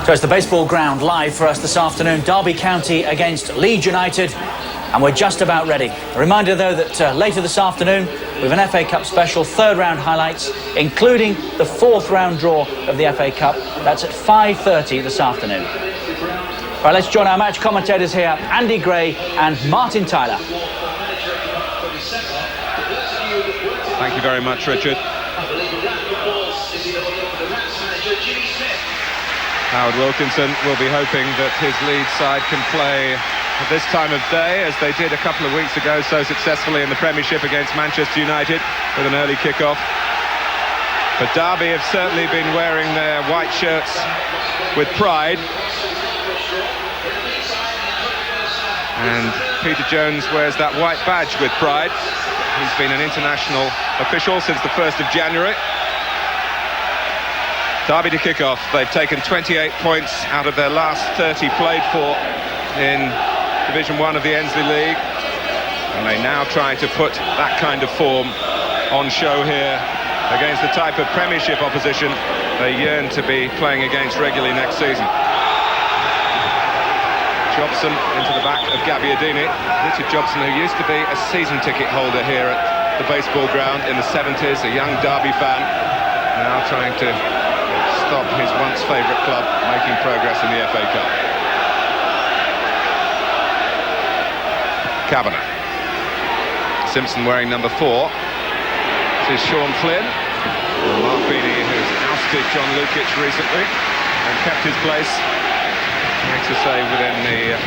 So it's the baseball ground live for us this afternoon. Derby County against Leeds United, and we're just about ready. A reminder, though, that later this afternoon we have an FA Cup special, third round highlights, including the fourth round draw of the FA Cup. That's at 5:30 this afternoon. Right, let's join our match commentators here, Andy Gray and Martin Tyler. Thank you very much, Richard. Howard Wilkinson will be hoping that his Leeds side can play at this time of day, as they did a couple of weeks ago so successfully in the Premiership against Manchester United with an early kick-off. But Derby have certainly been wearing their white shirts with pride. And Peter Jones wears that white badge with pride. He's been an international official since the 1st of January. Derby to kick off. They've taken 28 points out of their last 30 played for in Division 1 of the Ensley League. And they now try to put that kind of form on show here against the type of Premiership opposition they yearn to be playing against regularly next season. Jobson into the back of Gabbiadini. Richard Jobson, who used to be a season ticket holder here at the baseball ground in the 70s, a young Derby fan, now trying to stop his once favourite club making progress in the FA Cup. Kavanagh. Simpson wearing number 4. This is Sean Flynn. Mark Beanie, who's ousted John Lukic recently and kept his place. Makes a save within the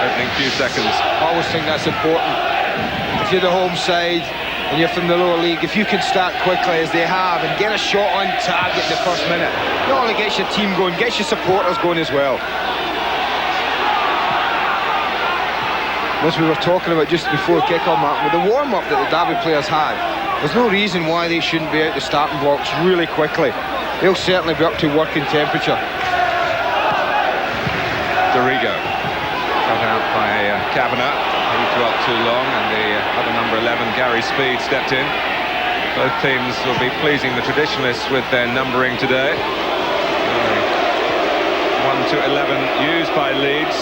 opening few seconds. I always think that's important. If you're the home side and you're from the lower league, if you can start quickly as they have and get a shot on target in the first minute, not only gets your team going, gets your supporters going as well. As we were talking about just before kick-off, Mark, with the warm-up that the Derby players had, there's no reason why they shouldn't be out the starting blocks really quickly. They'll certainly be up to working temperature. Dorigo cut out by Kavanagh. He dwelt too long, and the other number 11, Gary Speed, stepped in. Both teams will be pleasing the traditionalists with their numbering today. 1 to 11 used by Leeds,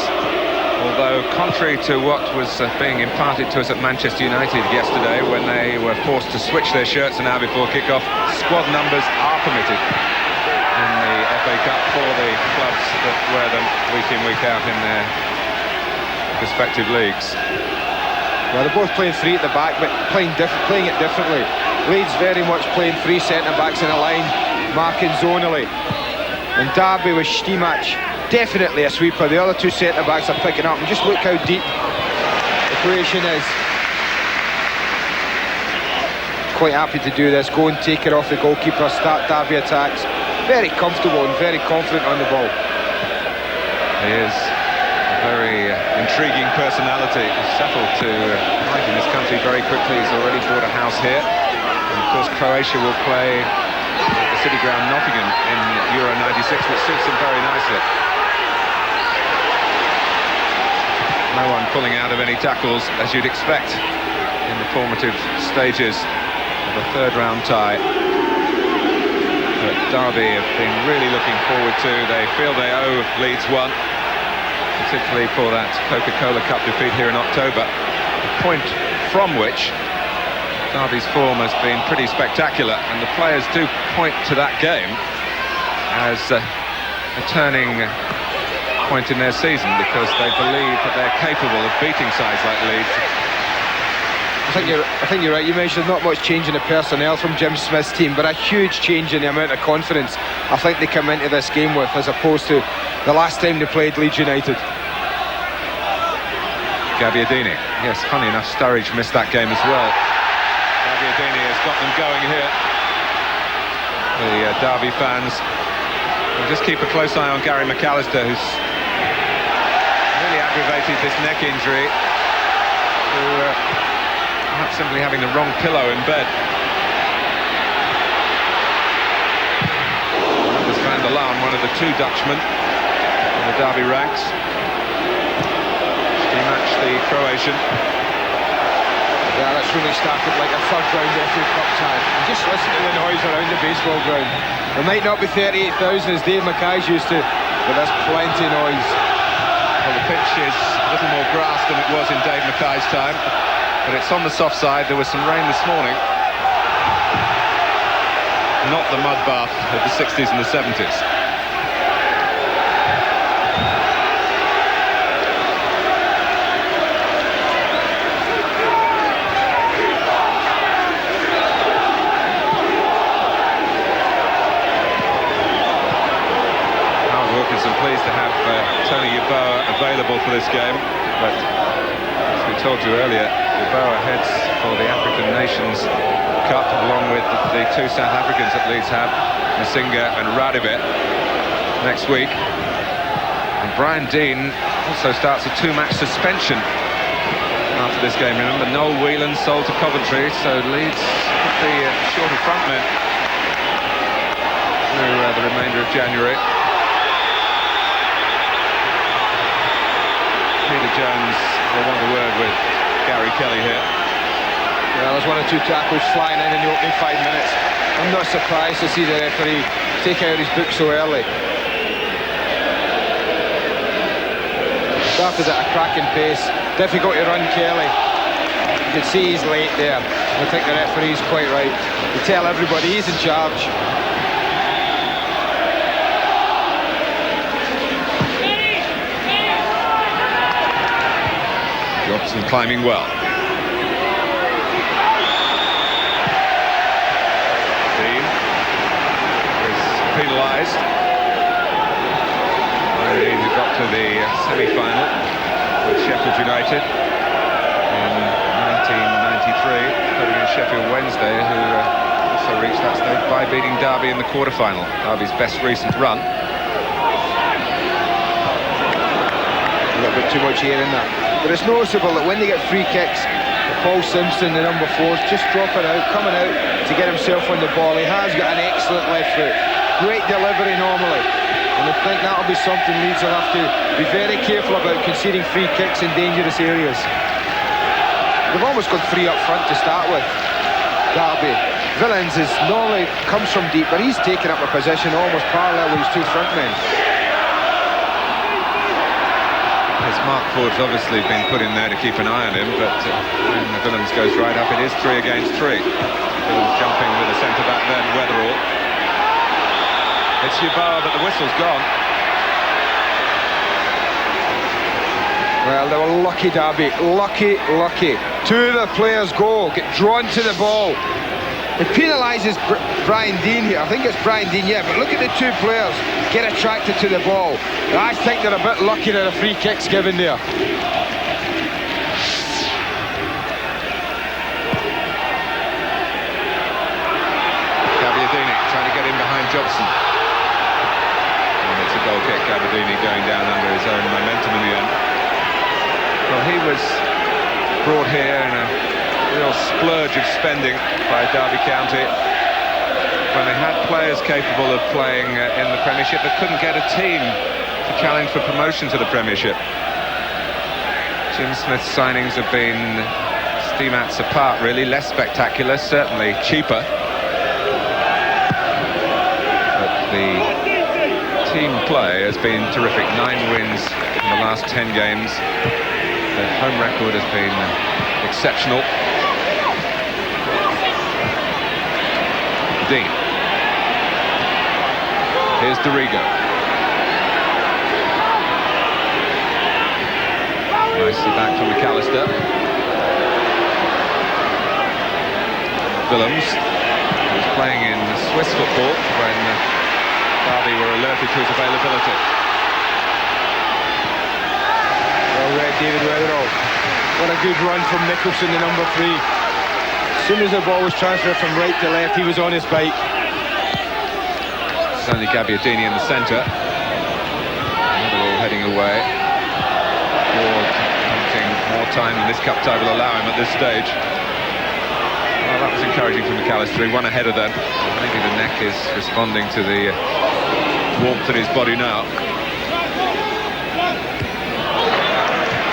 although contrary to what was being imparted to us at Manchester United yesterday, when they were forced to switch their shirts an hour before kick-off, squad numbers are permitted in the FA Cup for the clubs that wear them week in, week out in their respective leagues. Well, they're both playing 3 at the back, but playing it differently. Leeds very much playing 3 centre-backs in a line, marking zonally. And Derby with Stimac, definitely a sweeper. The other 2 centre-backs are picking up. And just look how deep the creation is. Quite happy to do this. Go and take it off the goalkeeper, start Derby attacks. Very comfortable and very confident on the ball. He is a very intriguing personality. He's settled to life in this country very quickly. He's already bought a house here. And of course Croatia will play at the City Ground Nottingham in Euro 96, which suits him very nicely. No one pulling out of any tackles, as you'd expect in the formative stages of a third round tie. But Derby have been really looking forward to. They feel they owe Leeds one, particularly for that Coca-Cola Cup defeat here in October, a point from which Derby's form has been pretty spectacular, and the players do point to that game as a turning point in their season, because they believe that they're capable of beating sides like Leeds. I think you're right. You mentioned not much change in the personnel from Jim Smith's team, but a huge change in the amount of confidence I think they come into this game with, as opposed to the last time they played Leeds United. Gabbiadini. Yes, funny enough, Sturridge missed that game as well. Gabbiadini has got them going here. The Derby fans will just keep a close eye on Gary McAllister, who's really aggravated this neck injury through perhaps simply having the wrong pillow in bed. Anders van der Laan, one of the 2 Dutchmen in the Derby ranks. He matched the Croatian. Yeah, that's really started like a third round FA Cup tie. Just listen to the noise around the baseball ground. There might not be 38,000 as Dave Mackay's used to, but there's plenty noise. Well, the pitch is a little more grass than it was in Dave Mackay's time, but it's on the soft side. There was some rain this morning. Not the mud bath of the 60s and the 70s. I'm pleased to have Tony Yeboah available for this game, but as we told you earlier, Yeboah heads for the African Nations Cup along with the two South Africans that Leeds have, Masinga and Radebe, next week. And Brian Deane also starts a two-match suspension after this game. Remember, Noel Whelan sold to Coventry, so Leeds could be short of frontmen through the remainder of January. Peter Jones will want a word with Gary Kelly here. Yeah, there's one or two tackles flying in the opening 5 minutes. I'm not surprised to see the referee take out his book so early. Started at a cracking pace. Difficult to run Kelly. You can see he's late there. I think the referee's quite right. You tell everybody he's in charge. Jobson climbing well. Dean is penalised. Dean, who got to the semi-final with Sheffield United in 1993, playing against Sheffield Wednesday, who also reached that stage by beating Derby in the quarter-final. Derby's best recent run. A little bit too much air in that. But it's noticeable that when they get free kicks, Paul Simpson, the number 4, is just dropping out, coming out to get himself on the ball. He has got an excellent left foot. Great delivery normally. And I think that'll be something Leeds will have to be very careful about, conceding free kicks in dangerous areas. They've almost got 3 up front to start with. Derby. Villains is normally comes from deep, but he's taken up a position almost parallel with his 2 front men. Mark Ford's obviously been put in there to keep an eye on him, but when the Villains goes right up, it is 3 against 3. Villains jumping with a centre-back then, Weatherall. It's Yeboah, but the whistle's gone. Well, they were lucky, Derby. Lucky. 2 of the players go, get drawn to the ball. It penalises Brian Deane here. I think it's Brian Deane, yeah, but look at the 2 players get attracted to the ball. I think they're a bit lucky that a free kick's given there. Gabbiadini trying to get in behind Jobson. And it's a goal kick. Gabbiadini going down under his own momentum in the end. Well, he was brought here in a real splurge of spending by Derby County when they had players capable of playing in the Premiership but couldn't get a team to challenge for promotion to the Premiership. Jim Smith's signings have been steam-outs apart, really. Less spectacular, certainly cheaper. But the team play has been terrific. 9 wins in the last 10 games. The home record has been exceptional. Dean. Here's Dorigo. Nicely back from McAllister. Willems, who's playing in Swiss football when Derby were alerted to his availability. Well read, David Weatherall. What a good run from Nicholson, the number 3. As soon as the ball was transferred from right to left, he was on his bike. It's only Gabbiadini in the centre. Weatherall heading away. Ward wanting more time than this cup tie will allow him at this stage. Well, that was encouraging from McAllister. He won a header then. Maybe the neck is responding to the warmth in his body now.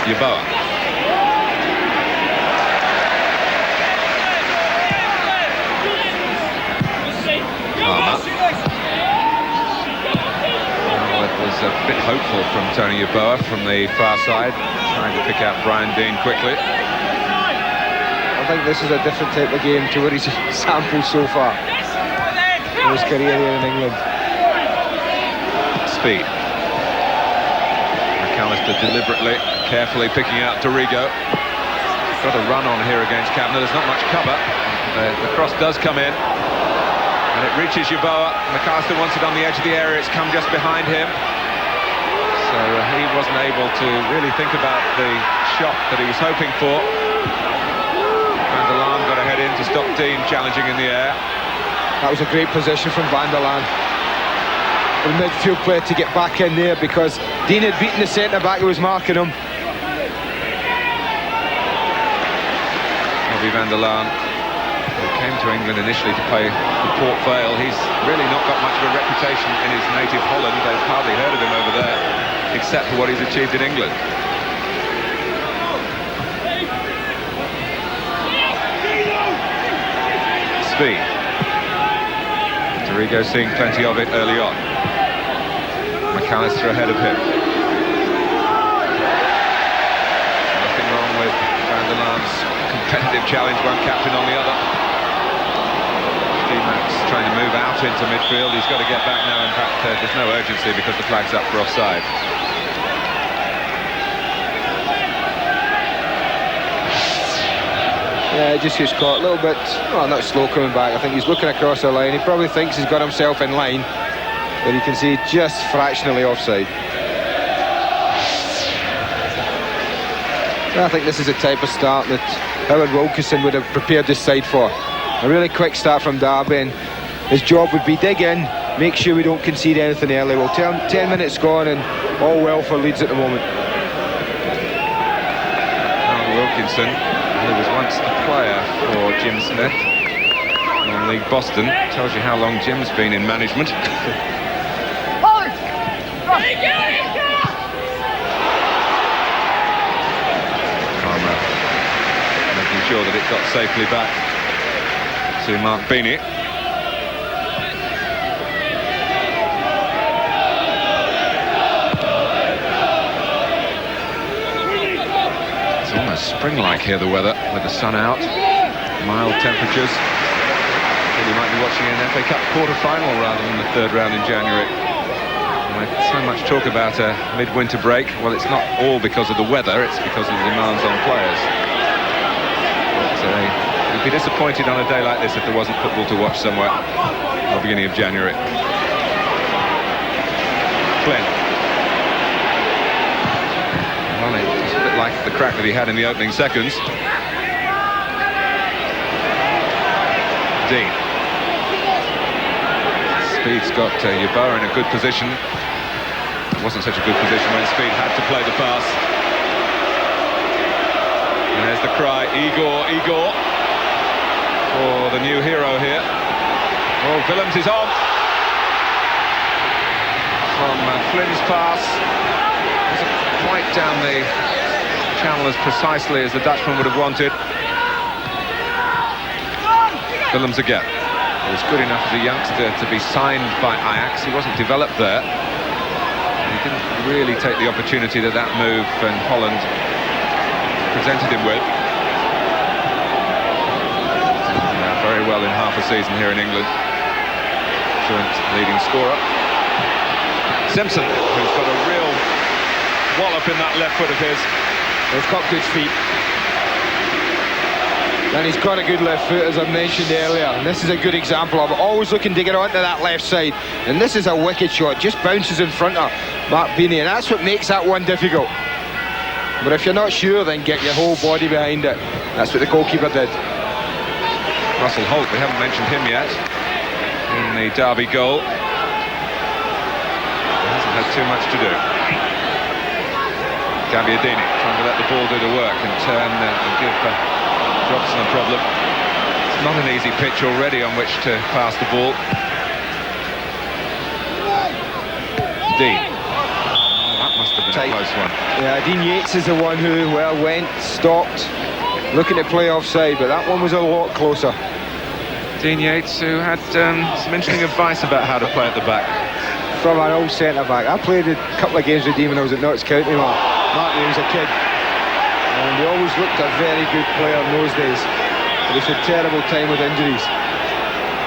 Yeboah. a bit hopeful from Tony Yeboah from the far side, trying to pick out Brian Dean quickly. I think this is a different type of game to what he's sampled so far in his career here in England. Speed. McAllister deliberately, carefully picking out Dorigo. Got a run on here against Kavanagh. There's not much cover. The cross does come in, and it reaches Yeboah. McAllister wants it on the edge of the area. It's come just behind him, so he wasn't able to really think about the shot that he was hoping for. Van der Laan got a head in to stop Dean challenging in the air. That was a great position from Van der Laan, the midfield player, to get back in there, because Dean had beaten the centre-back who was marking him. Van der Laan, who came to England initially to play for Port Vale. He's really not got much of a reputation in his native Holland. They've hardly heard of him over there, except for what he's achieved in England. Speed. Dorigo seeing plenty of it early on. McAllister ahead of him. Nothing wrong with Van der Laan's competitive challenge, one captain on the other. Max trying to move out into midfield. He's got to get back now. In fact, there's no urgency because the flag's up for offside. Yeah, just gets caught a little bit, well, not slow coming back. I think he's looking across the line. He probably thinks he's got himself in line, but you can see just fractionally offside. I think this is the type of start that Howard Wilkinson would have prepared this side for. A really quick start from Derby, and his job would be dig in, make sure we don't concede anything early. Well, 10 minutes gone and all well for Leeds at the moment. Howard Wilkinson, who was once a player for Jim Smith, non-league Boston, tells you how long Jim's been in management. Making sure that it got safely back to Mark Beanie. It's almost spring-like here, the weather, with the sun out, mild temperatures. You might be watching an FA Cup quarter-final rather than the third round in January. So much talk about a midwinter break. Well, it's not all because of the weather, it's because of the demands on players. But you'd be disappointed on a day like this if there wasn't football to watch somewhere at the beginning of January. Flynn. Well, it's a bit like the crack that he had in the opening seconds. Dean. Speed's got Yeboah in a good position. It wasn't such a good position when Speed had to play the pass. And there's the cry, Igor, Igor, for the new hero here. Oh, Willems is on. From Flynn's pass. Wasn't quite down the channel as precisely as the Dutchman would have wanted. Willems again. He was good enough as a youngster to be signed by Ajax. He wasn't developed there. He didn't really take the opportunity that move in Holland presented him with. Very well in half a season here in England. Joint leading scorer. Simpson, who's got a real wallop in that left foot of his. He's got good feet. And he's got a good left foot, as I mentioned earlier. And this is a good example of it. Always looking to get onto that left side. And this is a wicked shot. Just bounces in front of Mark Beanie. And that's what makes that one difficult. But if you're not sure, then get your whole body behind it. That's what the goalkeeper did. Russell Holt, we haven't mentioned him yet in the Derby goal. He hasn't had too much to do. Gabbiadini trying to let the ball do the work and turn and give Jobson a problem. It's not an easy pitch already on which to pass the ball. Dean. Oh, that must have been a close one. Yeah, Dean Yates is the one who, well, went, stopped, looking to play offside, but that one was a lot closer. Dean Yates, who had some interesting advice about how to play at the back. from an old centre-back. I played a couple of games with him when I was at Notts County, Martin, when he was a kid. And he always looked a very good player in those days. But he's had a terrible time with injuries.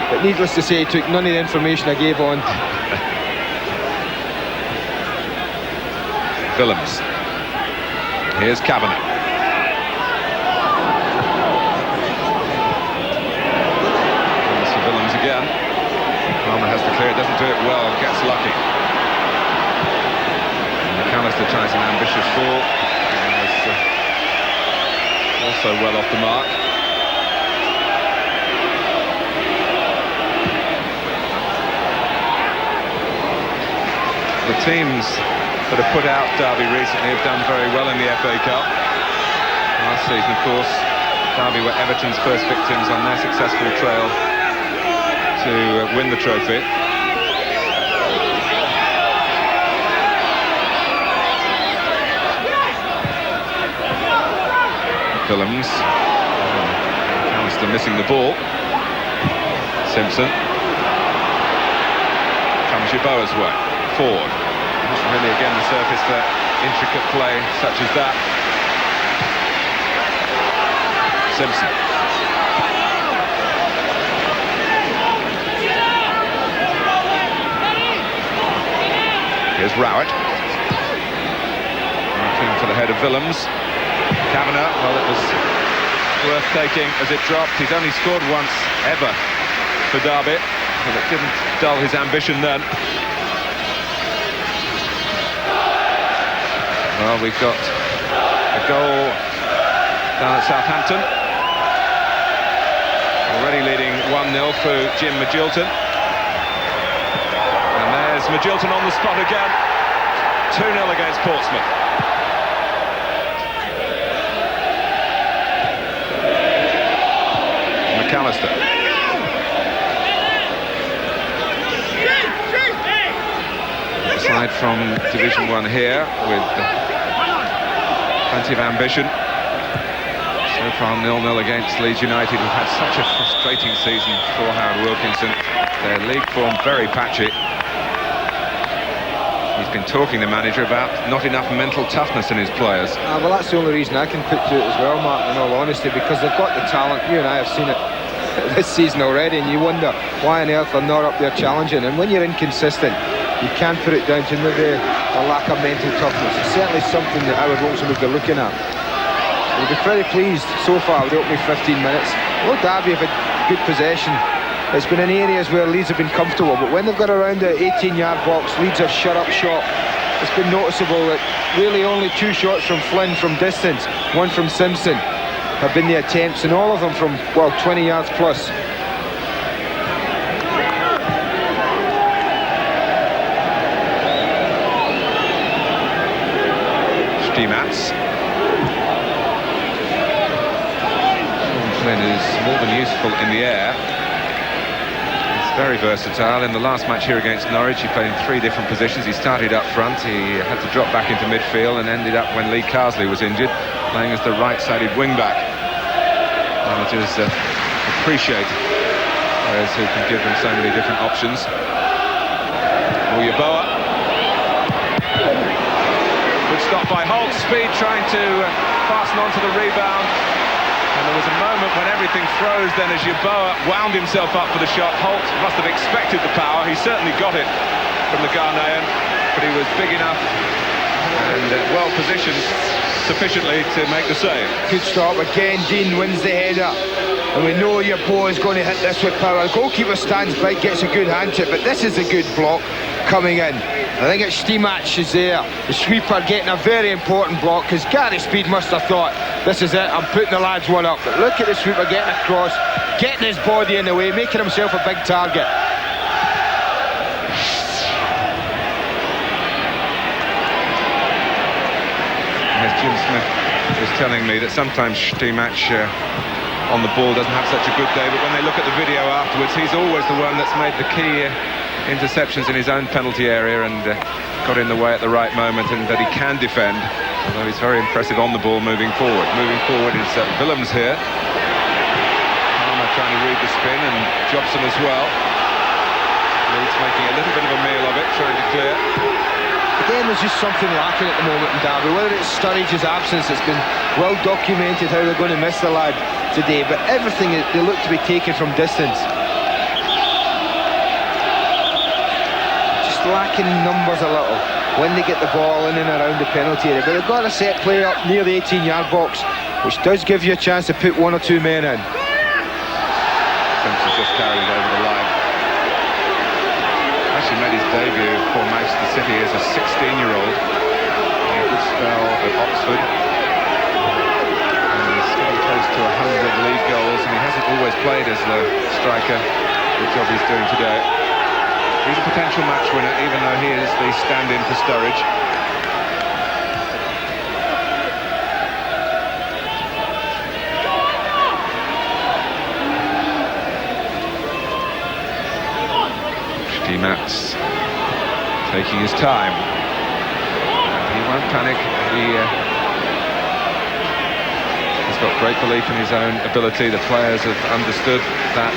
But needless to say, he took none of the information I gave on. Willems. Here's Kavanagh. Willems again. Palmer has to clear it, doesn't do it well, gets lucky. And McAllister tries an ambitious ball. Also well off the mark. The teams that have put out Derby recently have done very well in the FA Cup. Last season, of course, Derby were Everton's first victims on their successful trail to win the trophy. Willems. McAllister missing the ball. Simpson. Comes Yeboah's way. Forward. Really again the surface for intricate play such as that. Simpson. Here's Rowett. Looking for the head of Willems. Kavanagh, well, it was worth taking as it dropped. He's only scored once ever for Derby, but it didn't dull his ambition then. Well, we've got a goal down at Southampton. Already leading 1-0 through Jim Magilton. And there's Magilton on the spot again. 2-0 against Portsmouth. McAllister. Aside from Division 1 here with plenty of ambition. So far 0-0 against Leeds United, who've had such a frustrating season for Howard Wilkinson. Their league form very patchy. He's been talking, the manager, about not enough mental toughness in his players. Well, that's the only reason I can put to it as well, Mark, in all honesty, because they've got the talent. You and I have seen it this season already, and you wonder why on earth they're not up there challenging. And when you're inconsistent, you can't put it down to maybe a lack of mental toughness. It's certainly something that Howard Wilson would be looking at. We'll be very pleased so far with the opening 15 minutes. Well, Derby have had good possession. It's been in areas where Leeds have been comfortable, but when they've got around the 18-yard box, Leeds have shut up shop. It's been noticeable that really only 2 shots from Flynn from distance, 1 from Simpson, have been the attempts, and all of them from, well, 20 yards plus. Stimats. Flynn is more than useful in the air. He's very versatile. In the last match here against Norwich, he played in 3 different positions. He started up front, he had to drop back into midfield, and ended up, when Lee Carsley was injured, playing as the right-sided wing-back. Managers appreciate players who can give them so many different options. Yeboah. Good stop by Holt. Speed trying to fasten onto the rebound. And there was a moment when everything froze then as Yeboah wound himself up for the shot. Holt must have expected the power. He certainly got it from the Ghanaian, but he was big enough and well positioned sufficiently to make the save. Good stop again. Dean wins the header, and we know Yeboah is going to hit this with power. The goalkeeper stands by, gets a good hand chip, but this is a good block coming in. I think it's Stimats is there. The sweeper getting a very important block, because Gary Speed must have thought, this is it, I'm putting the lads one up. But look at the sweeper getting across, getting his body in the way, making himself a big target. As Jim Smith was telling me that sometimes Stimats on the ball doesn't have such a good day, but when they look at the video afterwards, he's always the one that's made the key interceptions in his own penalty area and got in the way at the right moment, and that he can defend, although he's very impressive on the ball moving forward. Moving forward is Willems here. Palmer trying to read the spin, and Jobson as well. Leeds making a little bit of a meal of it, trying to clear. Again, there's just something lacking at the moment in Derby. Whether it's Sturridge's absence, it's been well documented how they're going to miss the lad today, but everything, they look to be taken from distance. Just lacking numbers a little when they get the ball in and around the penalty area. But they've got a set play up near the 18-yard box, which does give you a chance to put one or two men in. Simpson's just carried it over the line. Actually made his debut for Manchester City as a 16-year-old. A good spell at Oxford. And he's getting close to 100 league goals, and he hasn't always played as the striker, the job he's doing today. He's a potential match winner, even though he is the stand-in for Sturridge. Mats taking his time. He won't panic. He's got great belief in his own ability. The players have understood that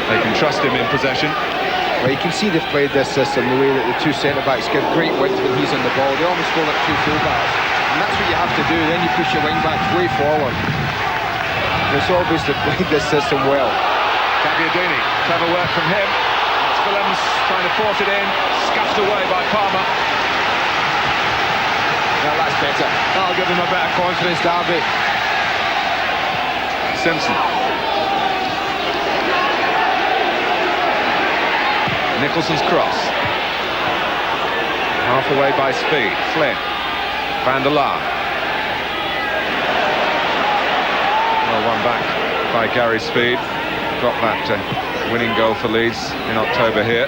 they can trust him in possession. Well, you can see they've played this system the way that the two centre-backs give great width when he's on the ball. They almost call it two full-backs. And that's what you have to do. Then you push your wing-backs way forward. And it's obvious they've played this system well. Gabbiadini, clever work from him. That's Willems trying to force it in, scuffed away by Palmer. Now that's better. That'll give them a bit of confidence, Derby. Simpson. Nicholson's cross. Half away by speed. Flynn. Van der Laar. Well, one back by Gary Speed. Got that winning goal for Leeds in October here.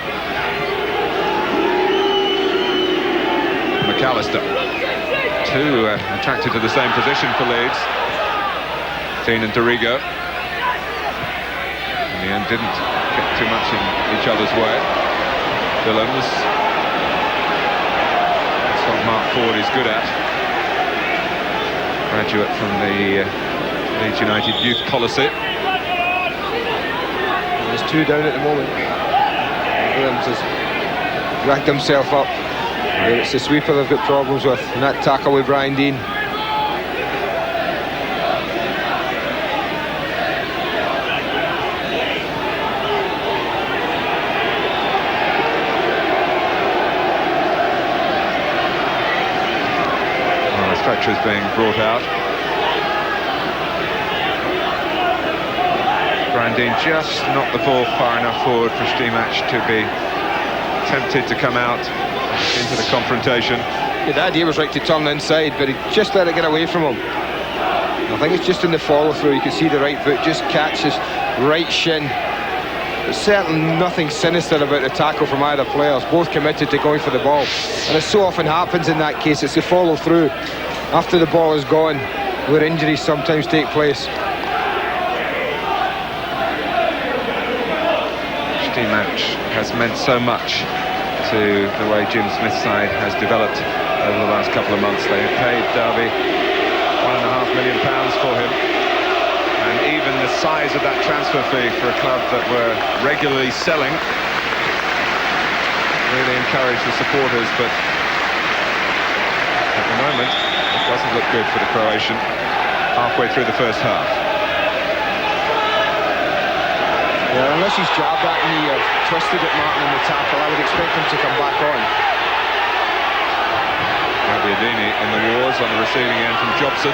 McAllister. Two attracted to the same position for Leeds. Dean and Dorigo. In the end, didn't get too much in each other's way. Willems. That's what Mark Ford is good at. Graduate from the Leeds United youth policy. There's two down at the moment. Willems has racked himself up. And it's the sweeper they've got problems with, and that tackle with Brian Dean. Well, the stretcher is being brought out. Brandin just knocked the ball far enough forward for Stimac to be tempted to come out into the confrontation. Yeah, the idea was right to turn inside, but he just let it get away from him. I think it's just in the follow-through. You can see the right foot just catches right shin. There's certainly nothing sinister about the tackle from either players. Both committed to going for the ball. And as so often happens in that case, it's the follow-through after the ball is gone where injuries sometimes take place. Stimac has meant so much to the way Jim Smith's side has developed over the last couple of months. They have paid Derby £1.5 million for him, and even the size of that transfer fee for a club that were regularly selling really encouraged the supporters, but at the moment it doesn't look good for the Croatian halfway through the first half. Yeah, unless he's jabbed that knee or twisted it, Martin, in the tackle, I would expect him to come back on. Gabbiadini in the wars on the receiving end from Jobson.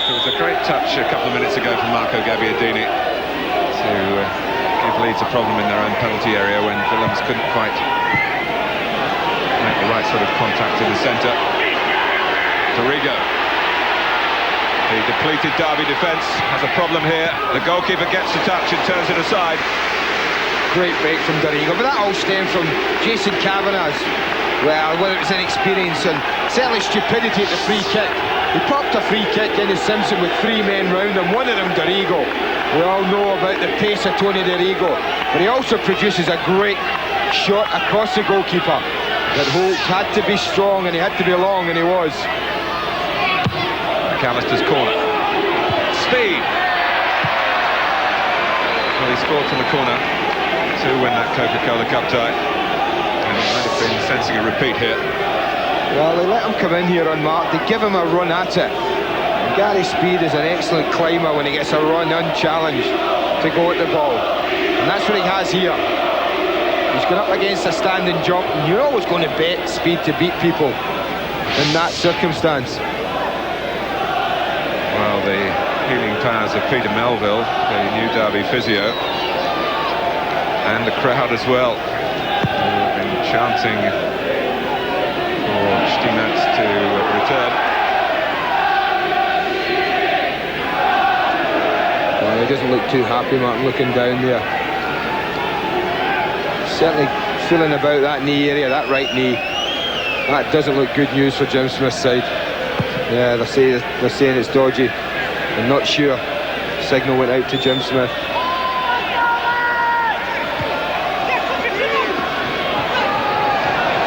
There was a great touch a couple of minutes ago from Marco Gabbiadini to give Leeds a problem in their own penalty area when Willems couldn't quite make the right sort of contact in the centre. Dorigo. The depleted Derby defence has a problem here. The goalkeeper gets the touch and turns it aside. Great break from Dorigo, but that all stemmed from Jason Kavanagh's, well, whether it's inexperience and certainly stupidity at the free kick. He popped a free kick into Simpson with three men round him, one of them Dorigo. We all know about the pace of Tony Dorigo, but he also produces a great shot across the goalkeeper. That Holt had to be strong and he had to be long, and he was. McAllister's corner. Speed! Well, he scored from the corner to win that Coca-Cola Cup tie. And he might have been sensing a repeat here. Well, they let him come in here unmarked. They give him a run at it. And Gary Speed is an excellent climber when he gets a run unchallenged to go at the ball. And that's what he has here. He's going up against a standing jump, and you're always going to bet Speed to beat people in that circumstance. Well, the healing powers of Peter Melville, the new Derby physio, and the crowd as well, who have been chanting for Stiemann to return. Well, he doesn't look too happy, Martin, looking down there. Certainly feeling about that knee area, that right knee. That doesn't look good news for Jim Smith's side. Yeah, they're saying it's dodgy. I'm not sure. Signal went out to Jim Smith.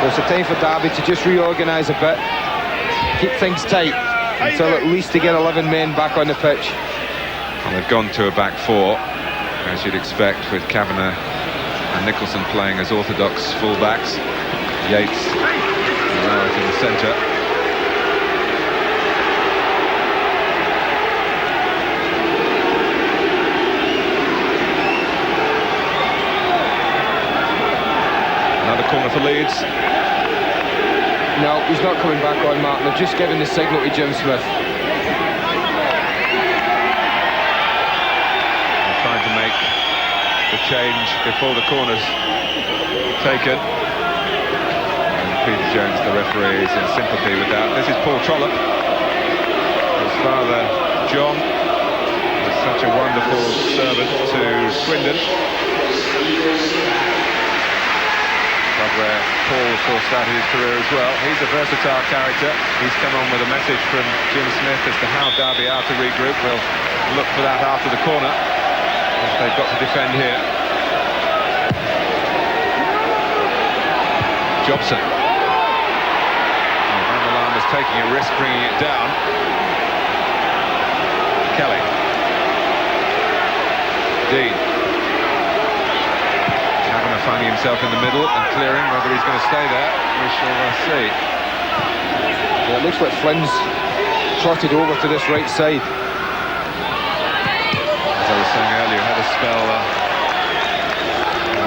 So it's a time for Derby to just reorganise a bit, keep things tight until at least they get 11 men back on the pitch. And they've gone to a back four, as you'd expect, with Kavanagh and Nicholson playing as orthodox full-backs. Yates and Rowett in the centre. Another corner for Leeds. No, he's not coming back on, Martin. They've just given the signal to Jim Smith. They're trying to make the change before the corner's taken. And Peter Jones, the referee, is in sympathy with that. This is Paul Trollope. His father, John, was such a wonderful servant to Swindon. Club where Paul, of course, started his career as well. He's a versatile character. He's come on with a message from Jim Smith as to how Derby are to regroup. We'll look for that after the corner, as they've got to defend here. Jobson. Van der Laan was taking a risk bringing it down. Kelly. Dean. Kavanagh finding himself in the middle and clearing. Whether he's going to stay there, we shall see. Well, it looks like Flynn's trotted over to this right side. As I was saying earlier, had a spell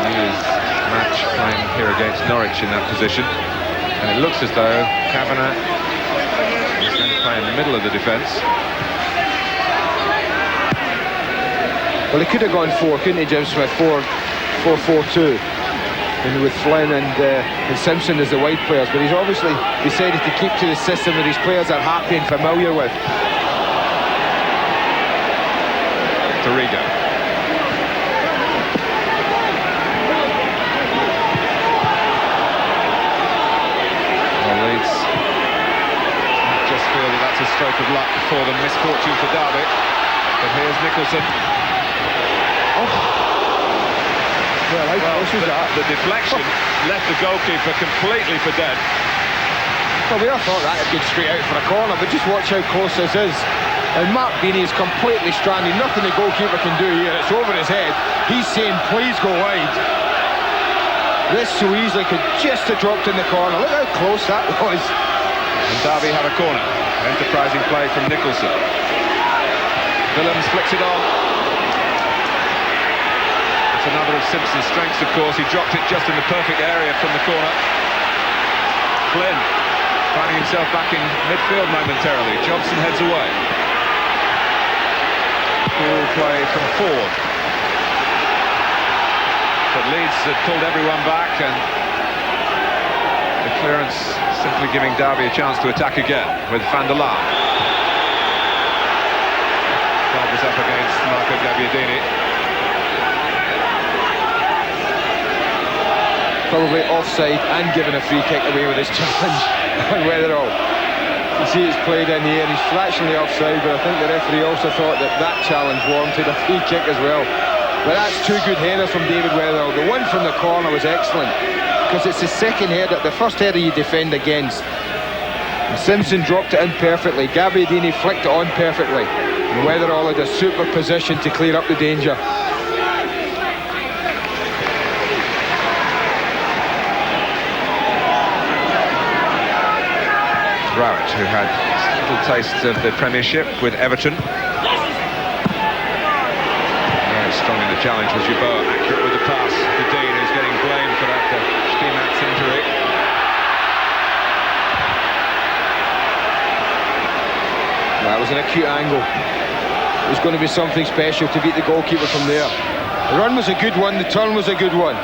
in his match playing here against Norwich in that position. And it looks as though Kavanagh is going to play in the middle of the defence. Well, he could have gone 4, couldn't he, Jim Smith? 4-4-2. And with Flynn and Simpson as the wide players. But he's obviously decided to keep to the system that his players are happy and familiar with. Torrigo. Leeds just feel that that's a stroke of luck for them, misfortune for Derby. But here's Nicholson. Well, the deflection left the goalkeeper completely for dead. Well, we all thought that had been straight out for a corner, but just watch how close this is. And Mark Beanie is completely stranded. Nothing the goalkeeper can do here. It's over his head. He's saying, please go wide. This so easily could just have dropped in the corner. Look how close that was. And Derby have a corner. Enterprising play from Nicholson. Willems flicks it on. It's another of Simpson's strengths, of course. He dropped it just in the perfect area from the corner. Flynn finding himself back in midfield momentarily. Jobson heads away. Cool play from Ford. But Leeds had pulled everyone back, and the clearance simply giving Derby a chance to attack again with Van der Laan. Bob was up against Marco Gabbiadini. Probably offside and given a free kick away with his challenge on Weatherall. You see it's played in the air. He's fractionally offside, but I think the referee also thought that that challenge warranted a free kick as well. But that's 2 good headers from David Weatherall. The one from the corner was excellent, because it's the second header. The first header you defend against, And Simpson dropped it in perfectly. Gabbiadini flicked it on perfectly. And Weatherall had a super position to clear up the danger. Rowett, who had a little taste of the Premiership with Everton. Very strong in the challenge was Yeboah, accurate with the pass to Dean, who's getting blamed for that Stimac injury. That was an acute angle. It was going to be something special to beat the goalkeeper from there. The run was a good one, the turn was a good one.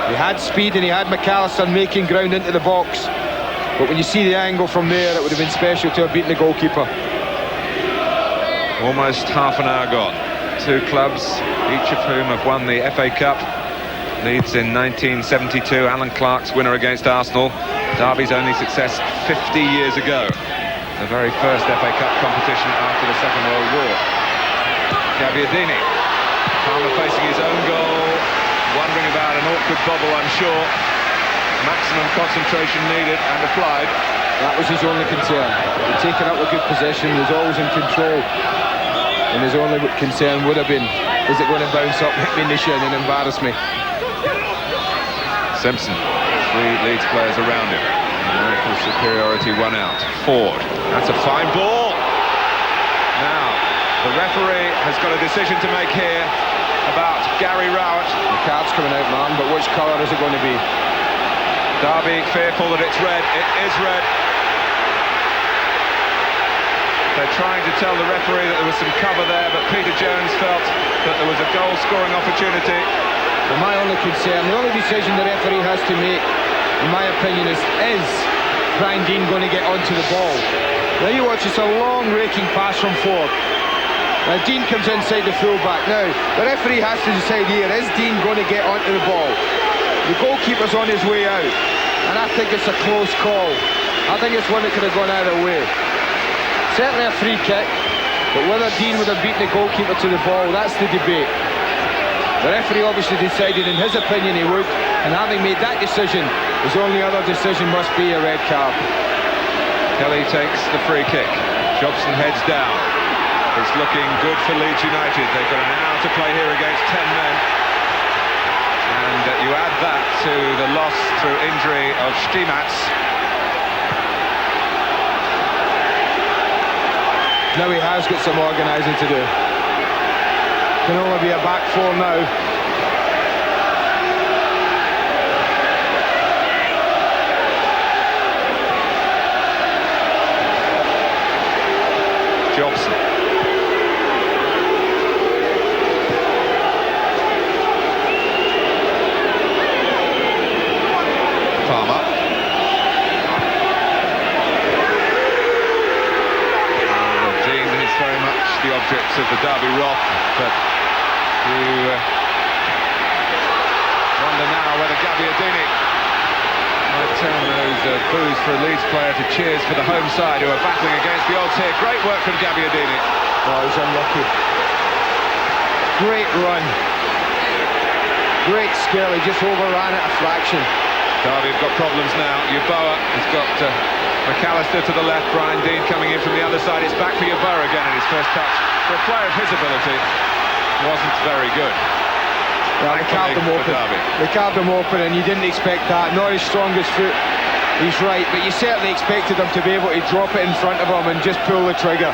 He had speed and he had McAllister making ground into the box. But when you see the angle from there, it would have been special to have beaten the goalkeeper. Almost half an hour gone. Two clubs, each of whom have won the FA Cup. Leeds in 1972, Alan Clark's winner against Arsenal. Derby's only success 50 years ago. The very first FA Cup competition after the Second World War. Gabbiadini, Palmer facing his own goal, wondering about an awkward bobble, I'm sure. Maximum concentration needed and applied. That was his only concern. He'd taken up a good possession, he was always in control. And his only concern would have been, is it going to bounce up, hit me in the shin and embarrass me? Simpson, three Leeds players around him. Numerical superiority won out. Ford, that's a fine ball. Now, the referee has got a decision to make here about Gary Rowett. The card's coming out, man, but which colour is it going to be? Derby fearful that it's red. It is red. They're trying to tell the referee that there was some cover there, but Peter Jones felt that there was a goal-scoring opportunity. And my only concern, the only decision the referee has to make, in my opinion, is Brian Dean going to get onto the ball? Now you watch, it's a long raking pass from Ford. Now Dean comes inside the full-back. Now, the referee has to decide here, is Dean going to get onto the ball? The goalkeeper's on his way out, and I think it's a close call. I think it's one that could have gone either way. Certainly a free kick, but whether Dean would have beaten the goalkeeper to the ball, that's the debate. The referee obviously decided, in his opinion, he would, and having made that decision, his only other decision must be a red card. Kelly takes the free kick. Jobson heads down. It's looking good for Leeds United. They've got an hour to play here against 10 men. And you add that to the loss through injury of Stimac. Now he has got some organising to do. Can only be a back four now. Jobson. Palmer. Dean is very much the object of the Derby wrath, but you wonder now whether Gabbiadini might turn those boos for a Leeds player to cheers for the home side, who are battling against the odds here. Great work from Gabbiadini. Oh, he's unlucky. Great run. Great skill, he just overran it a fraction. Derby have got problems now. Yeboah has got McAllister to the left, Brian Dean coming in from the other side. It's back for Yeboah again in his first touch. For a player of his ability, wasn't very good. Well, they carved him open. They carved him open, and you didn't expect that. Not his strongest foot, he's right, but you certainly expected him to be able to drop it in front of him and just pull the trigger.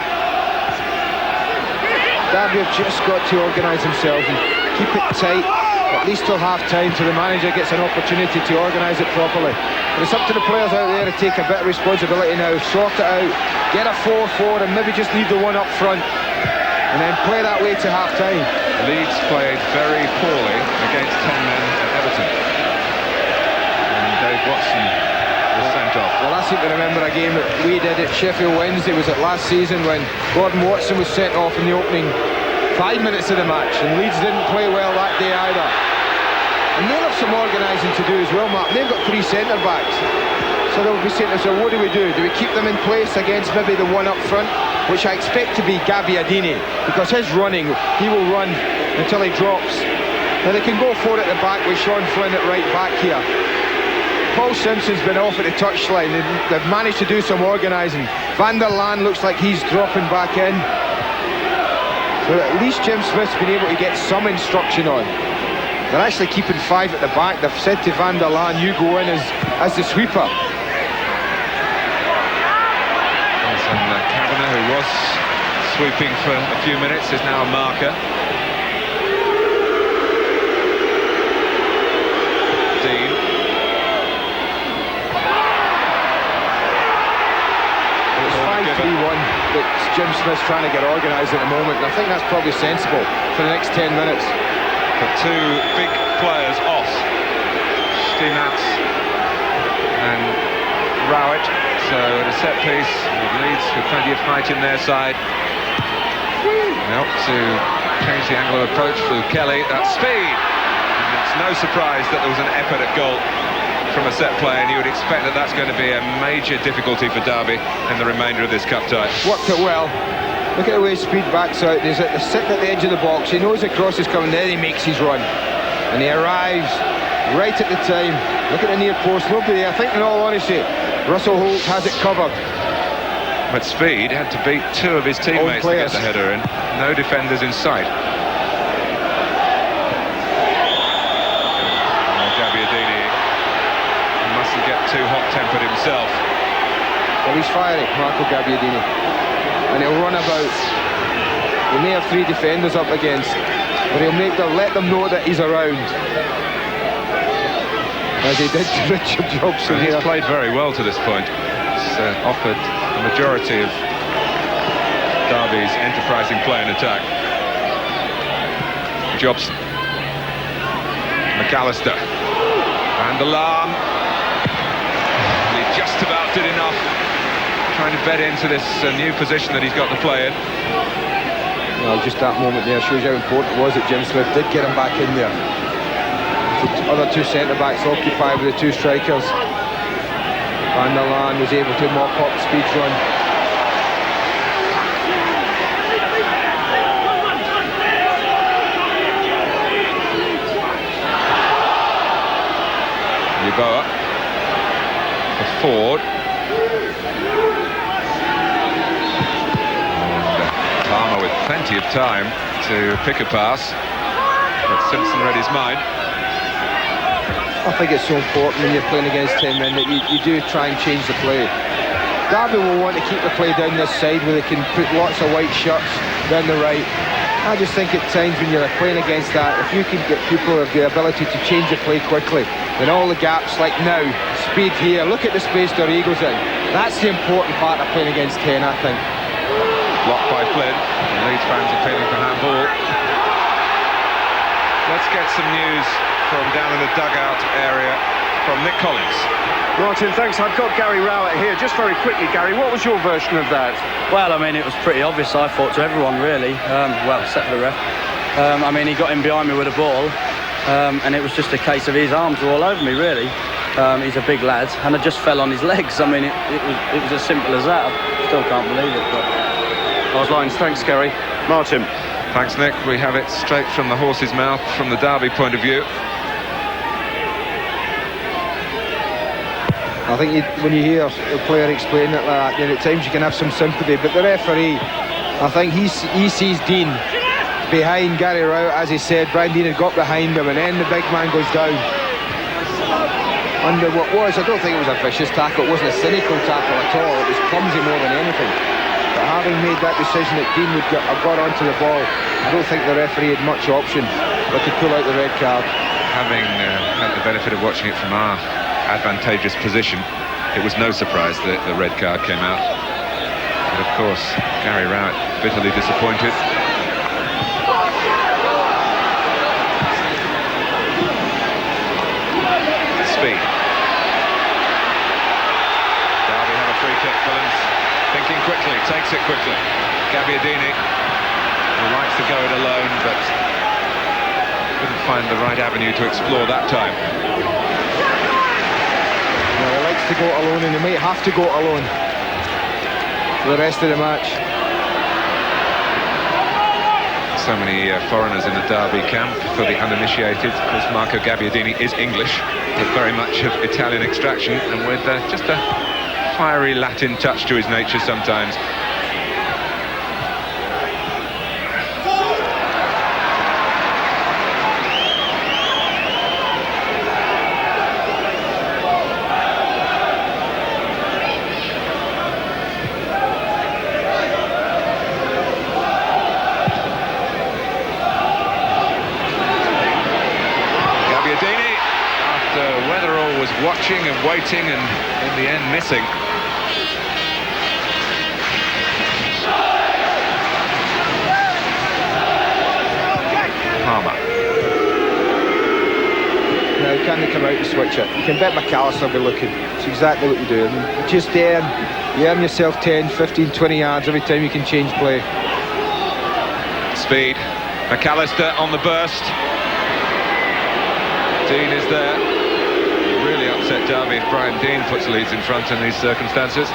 Derby have just got to organise themselves and keep it tight, at least till half-time, till the manager gets an opportunity to organise it properly. But it's up to the players out there to take a bit of responsibility now, sort it out, get a 4-4 and maybe just leave the one up front, and then play that way to half-time. Leeds played very poorly against 10 men at Everton. And Dave Watson was sent off. Well, I seem to remember a game that we did at Sheffield Wednesday, was it last season, when Gordon Watson was sent off in the opening 5 minutes of the match, and Leeds didn't play well that day either. And they'll have some organising to do as well, Mark. They've got three centre-backs. So they'll be saying to themselves, what do we do? Do we keep them in place against maybe the one up front, which I expect to be Gabbiadini, because his running, he will run until he drops. Now they can go for it at the back with Sean Flynn at right back here. Paul Simpson's been off at the touchline. They've managed to do some organising. Van der Laan looks like he's dropping back in. So at least Jim Smith's been able to get some instruction on. They're actually keeping 5 at the back. They've said to Van der Laan, you go in as the sweeper. And Kavanagh, who was sweeping for a few minutes, is now a marker. Dean. It's 5-3-1 that Jim Smith's trying to get organised at the moment, and I think that's probably sensible for the next 10 minutes. The 2 big players off, Stiemats and Rowett. So at a set piece, it leads with plenty of fight in their side. Now to change the angle of approach through Kelly. That's speed. And it's no surprise that there was an effort at goal from a set play, and you would expect that that's going to be a major difficulty for Derby in the remainder of this cup tie. Worked it well. Look at the way Speed backs out. He's sitting at the edge of the box. He knows the cross is coming, then he makes his run. And he arrives right at the time. Look at the near post, nobody there. I think in all honesty, Russell Holt has it covered. But Speed had to beat 2 of his teammates to get the header in. No defenders in sight. Gabbiadini mustn't get too hot-tempered himself. Well, he's fiery, Marco Gabbiadini. And he'll run about. He may have 3 defenders up against, but he'll let them know that he's around. As he did to Richard Jobson. He's played very well to this point. He's offered the majority of Derby's enterprising play and attack. Jobson. McAllister. Van der Laan. He just about did enough. Trying to bed into this new position that he's got to play in. Well, just that moment there shows how important it was that Jim Smith did get him back in there. The other 2 centre-backs occupied with the 2 strikers. Van der Laan was able to mop up Speed's run. Yeboah. For Ford. Palmer with plenty of time to pick a pass, but Simpson read his mind. I think it's so important when you're playing against 10 men that you do try and change the play. Derby will want to keep the play down this side where they can put lots of white shirts down the right. I just think at times when you're playing against that, if you can get people with the ability to change the play quickly, then all the gaps, like now, Speed here, look at the space Doriego's in. That's the important part of playing against 10, I think. Blocked by Flynn. The Leeds fans appealing for handball. Let's get some news from down in the dugout area from Nick Collins. Martin, thanks. I've got Gary Rowett here. Just very quickly, Gary, what was your version of that? Well, I mean, it was pretty obvious, I thought, to everyone, really. Well, except for the ref. I mean, he got in behind me with a ball, and it was just a case of his arms were all over me, really. He's a big lad, and I just fell on his legs. I mean, it was as simple as that. I still can't believe it, but... Those lines, thanks, Gary. Martin. Thanks, Nick. We have it straight from the horse's mouth, from the Derby point of view. I think when you hear a player explain it like that, then at times you can have some sympathy, but the referee, I think he sees Dean behind Gary Rowett, as he said. Brian Dean had got behind him, and then the big man goes down under what was, I don't think it was a vicious tackle, it wasn't a cynical tackle at all, it was clumsy more than anything. But having made that decision that Dean would have got onto the ball, I don't think the referee had much option but to pull out the red card. Having had the benefit of watching it from our advantageous position, it was no surprise that the red card came out. But of course, Gary Rowett bitterly disappointed. Speed. Derby have a free kick. Collins thinking quickly, takes it quickly. Gabbiadini, who likes to go it alone, but couldn't find the right avenue to explore that time. Well, he likes to go it alone, and he might have to go it alone for the rest of the match. So many foreigners in the Derby camp. For the uninitiated, of course, Marco Gabbiadini is English, but very much of Italian extraction, and with just a fiery Latin touch to his nature sometimes. Watching and waiting and in the end missing. Palmer. No, you can't come out and switch it. You can bet McAllister will be looking. It's exactly what you do. I mean, just you earn yourself 10, 15, 20 yards every time you can change play. Speed. McAllister on the burst. Dean is there. Really upset Derby if Brian Dean puts Leeds in front in these circumstances.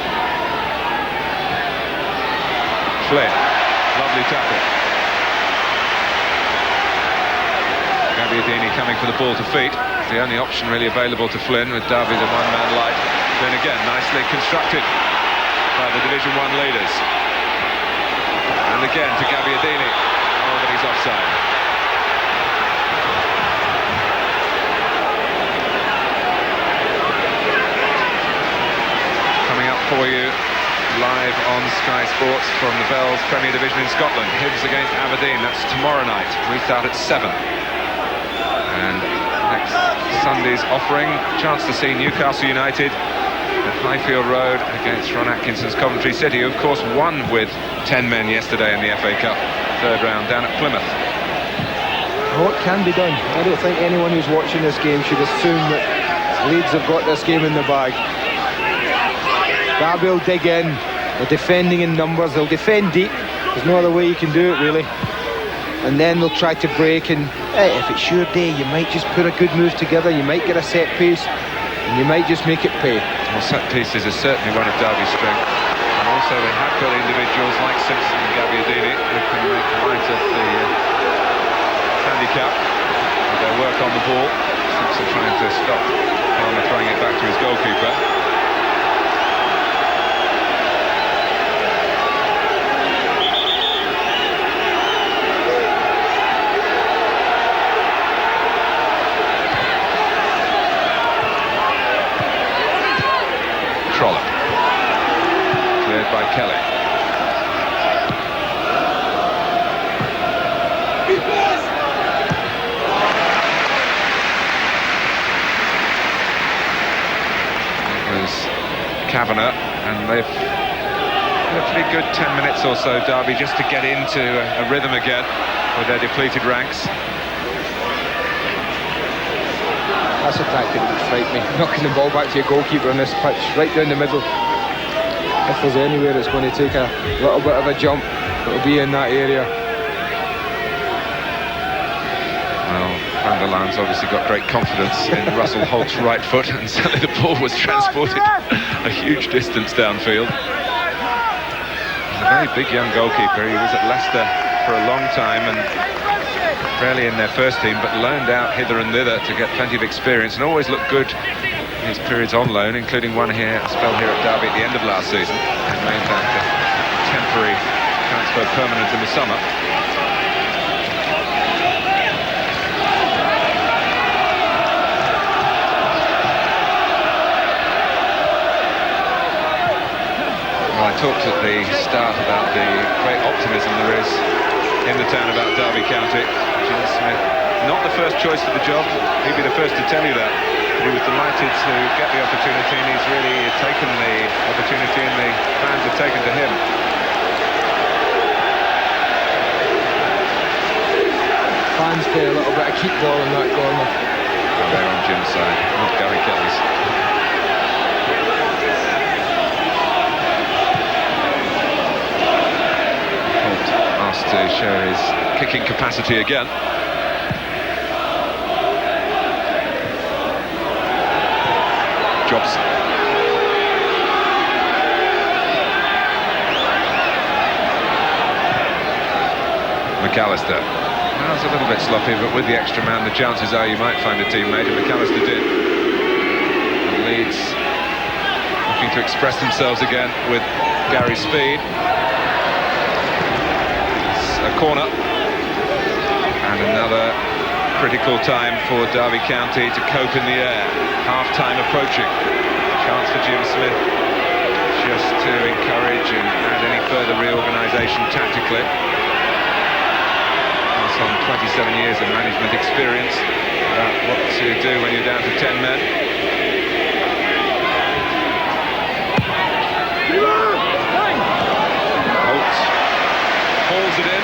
Flynn, lovely tackle. Gabbiadini coming for the ball to feet. It's the only option really available to Flynn, with Derby the one-man light. Flynn again, nicely constructed by the Division 1 leaders. And again to Gabbiadini. Oh, but he's offside. For you live on Sky Sports from the Bells Premier Division in Scotland. Hibs against Aberdeen, that's tomorrow night. Restart at 7. And next Sunday's offering, chance to see Newcastle United at Highfield Road against Ron Atkinson's Coventry City, who of course won with 10 men yesterday in the FA Cup third round down at Plymouth. What can be done? I don't think anyone who's watching this game should assume that Leeds have got this game in the bag. Derby will dig in. They're defending in numbers. They'll defend deep. There's no other way you can do it, really. And then they'll try to break, and if it's your day, you might just put a good move together. You might get a set piece, and you might just make it pay. Well, set pieces is certainly one of Derby's strengths. And also they have got individuals like Simpson and Gabbiadini who can make light of the handicap with their work on the ball. Simpson trying to stop Palmer throwing it back to his goalkeeper. Trollope. Cleared by Kelly. It was Kavanagh, and they've had a pretty good 10 minutes or so, Derby, just to get into a rhythm again with their depleted ranks. That's a tactic that would frighten me. Knocking the ball back to your goalkeeper on this pitch, right down the middle. If there's anywhere that's going to take a little bit of a jump, it'll be in that area. Well, Van der Laan's obviously got great confidence in Russell Holt's right foot, and certainly the ball was transported a huge distance downfield. He's a very big young goalkeeper. He was at Leicester for a long time and rarely in their first team, but loaned out hither and thither to get plenty of experience, and always looked good in his periods on loan, including a spell here at Derby at the end of last season, and made that temporary transfer permanent in the summer. Well, I talked at the start about the great optimism there is in the town about Derby County. Jim Smith, not the first choice for the job, he'd be the first to tell you that. But he was delighted to get the opportunity, and he's really taken the opportunity, and the fans have taken to him. Fans play a little bit of keep ball in that corner. Well, they're on Jim's side, not Gary Kelly's. Asked to show his kicking capacity again. Jobson. McAllister. That was a little bit sloppy, but with the extra man, the chances are you might find a teammate, and McAllister did. And Leeds looking to express themselves again with Gary Speed. It's a corner. And another critical time for Derby County to cope in the air. Half-time approaching. Chance for Jim Smith just to encourage and add any further reorganisation tactically. That's on 27 years of management experience about what to do when you're down to 10 men. Holt hauls it in.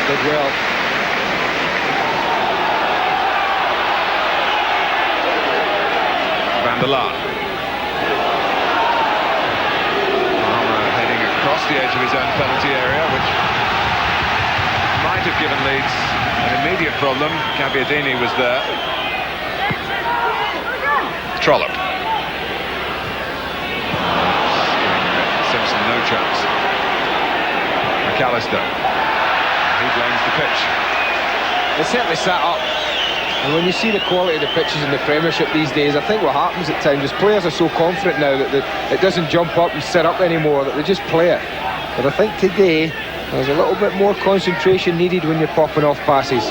Did well. Van der Laan. Palmer heading across the edge of his own penalty area, which might have given Leeds an immediate problem. Gabbiadini was there. Trollope. Simpson, no chance. McAllister. He blames the pitch. They certainly sat up. And when you see the quality of the pitches in the Premiership these days, I think what happens at times is players are so confident now that it doesn't jump up and sit up anymore, that they just play it. But I think today there's a little bit more concentration needed when you're popping off passes.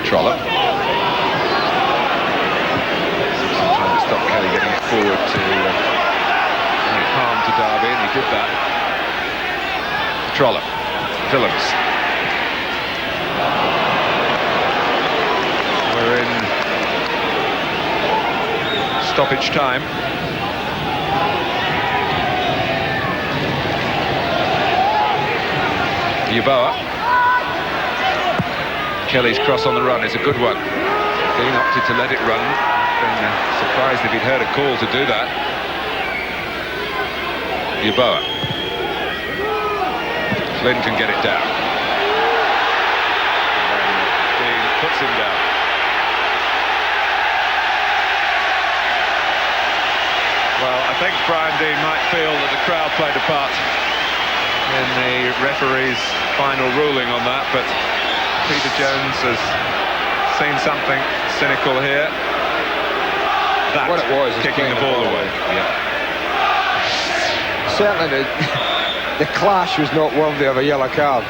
Trollope. Simpson trying to stop Kelly getting forward to any harm to Derby, and he did that. Trollope. Willems. We're in stoppage time. Yeboah. Kelly's cross on the run is a good one. Dean opted to let it run. Been surprised if he'd heard a call to do that. Yeboah. Flynn can get it down. And Dean puts him down. Well, I think Brian Dean might feel that the crowd played a part in the referee's final ruling on that, but Peter Jones has seen something cynical here. That What it was, kicking the ball away. Yeah. Certainly the clash was not worthy of a yellow card.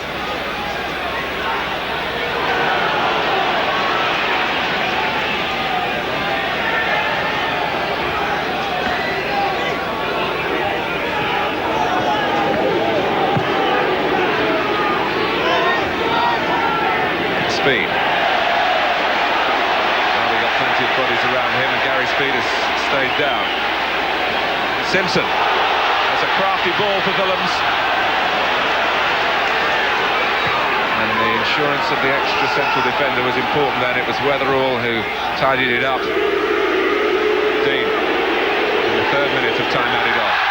Speed. Well, we've got plenty of bodies around him, and Gary Speed has stayed down. Simpson. There's a crafty ball for Willems. And the insurance of the extra central defender was important then. It was Weatherall who tidied it up. Dean, in the 3rd minute of time added on.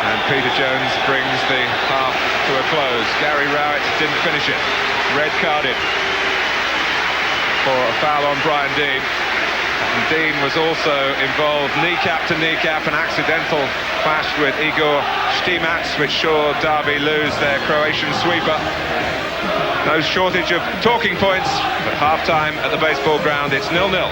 And Peter Jones brings the half to a close. Gary Rowett didn't finish it. Red carded for a foul on Brian Dean. And Dean was also involved kneecap to kneecap, an accidental clash with Igor Stimac, which saw Derby lose their Croatian sweeper. No shortage of talking points, but half-time at the baseball ground, it's 0-0.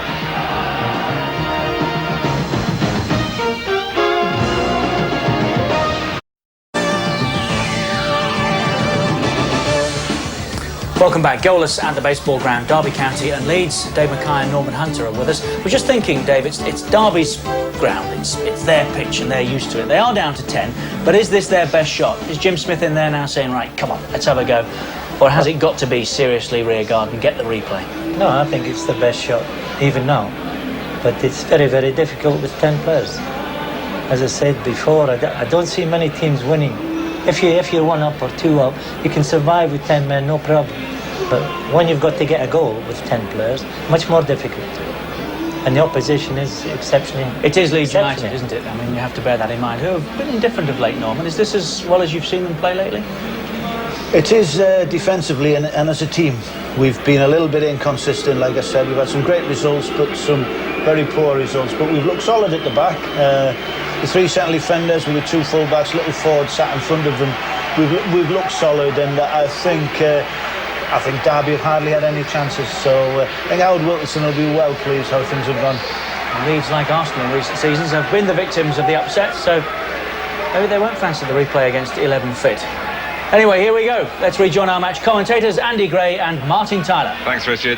Welcome back. Goalless at the baseball ground. Derby County and Leeds. Dave Mackay and Norman Hunter are with us. We're just thinking, Dave, it's Derby's ground. It's their pitch and they're used to it. They are down to 10, but is this their best shot? Is Jim Smith in there now saying, right, come on, let's have a go? Or has it got to be seriously rearguard and get the replay? No, I think it's the best shot, even now. But it's very, very difficult with 10 players. As I said before, I don't see many teams winning. If you're 1 up or 2 up, you can survive with 10 men, no problem. But when you've got to get a goal with 10 players, much more difficult. And the opposition is exceptionally... It is Leeds United, isn't it? I mean, you have to bear that in mind. Who have been indifferent of late, Norman. Is this as well as you've seen them play lately? It is defensively and as a team. We've been a little bit inconsistent, like I said. We've had some great results, but some very poor results. But we've looked solid at the back. The three central defenders with the two full-backs, little forward sat in front of them. We've looked solid, and I think Derby have hardly had any chances. So I think Howard Wilkinson will be well pleased how things have gone. Leeds, like Arsenal in recent seasons, have been the victims of the upset, so maybe they won't fancy the replay against 11 fit. Anyway, here we go. Let's rejoin our match commentators, Andy Gray and Martin Tyler. Thanks, Richard.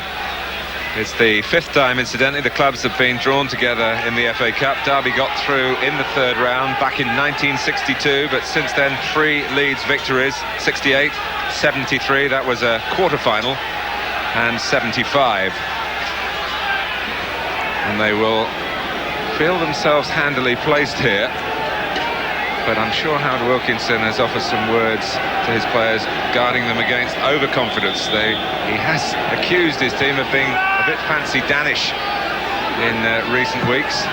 It's the fifth time, incidentally, the clubs have been drawn together in the FA Cup. Derby got through in the third round back in 1962, but since then 3 Leeds victories, 68, 73, that was a quarter-final, and 75. And they will feel themselves handily placed here. But I'm sure Howard Wilkinson has offered some words to his players, guarding them against overconfidence. He has accused his team of being a bit fancy Danish in recent weeks.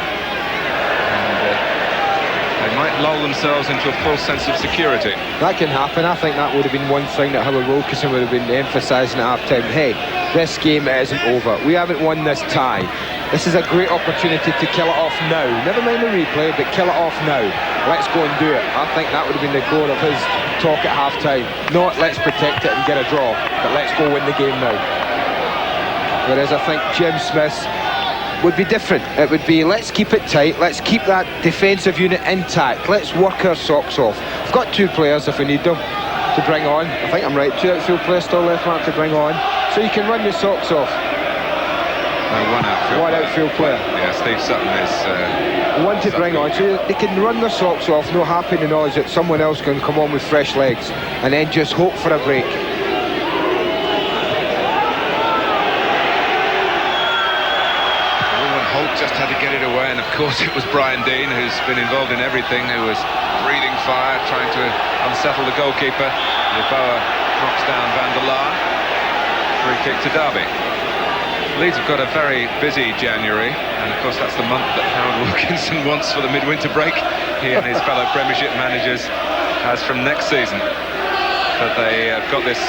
And they might lull themselves into a false sense of security. That can happen. I think that would have been one thing that Howard Wilkinson would have been emphasising at half-time. Hey, this game isn't over. We haven't won this tie. This is a great opportunity to kill it off now. Never mind the replay, but kill it off now. Let's go and do it. I think that would have been the core of his talk at half-time. Not let's protect it and get a draw, but let's go win the game now. Whereas I think Jim Smith would be different. It would be, let's keep it tight, let's keep that defensive unit intact, let's work our socks off. We've got 2 players if we need them to bring on. I think I'm right, 2 outfield players still left, Mark, to bring on. So you can run your socks off. One outfield player. Yeah, Steve Sutton is... one to bring on, so they can run their socks off, no happy in the knowledge that someone else can come on with fresh legs, and then just hope for a break. Holt just had to get it away, and of course it was Brian Deane, who's been involved in everything, who was breathing fire, trying to unsettle the goalkeeper. Yeboah knocks down Van der Laar. Free kick to Derby. Leeds have got a very busy January, and of course that's the month that Howard Wilkinson wants for the midwinter break. He and his fellow Premiership managers has from next season. But they have got this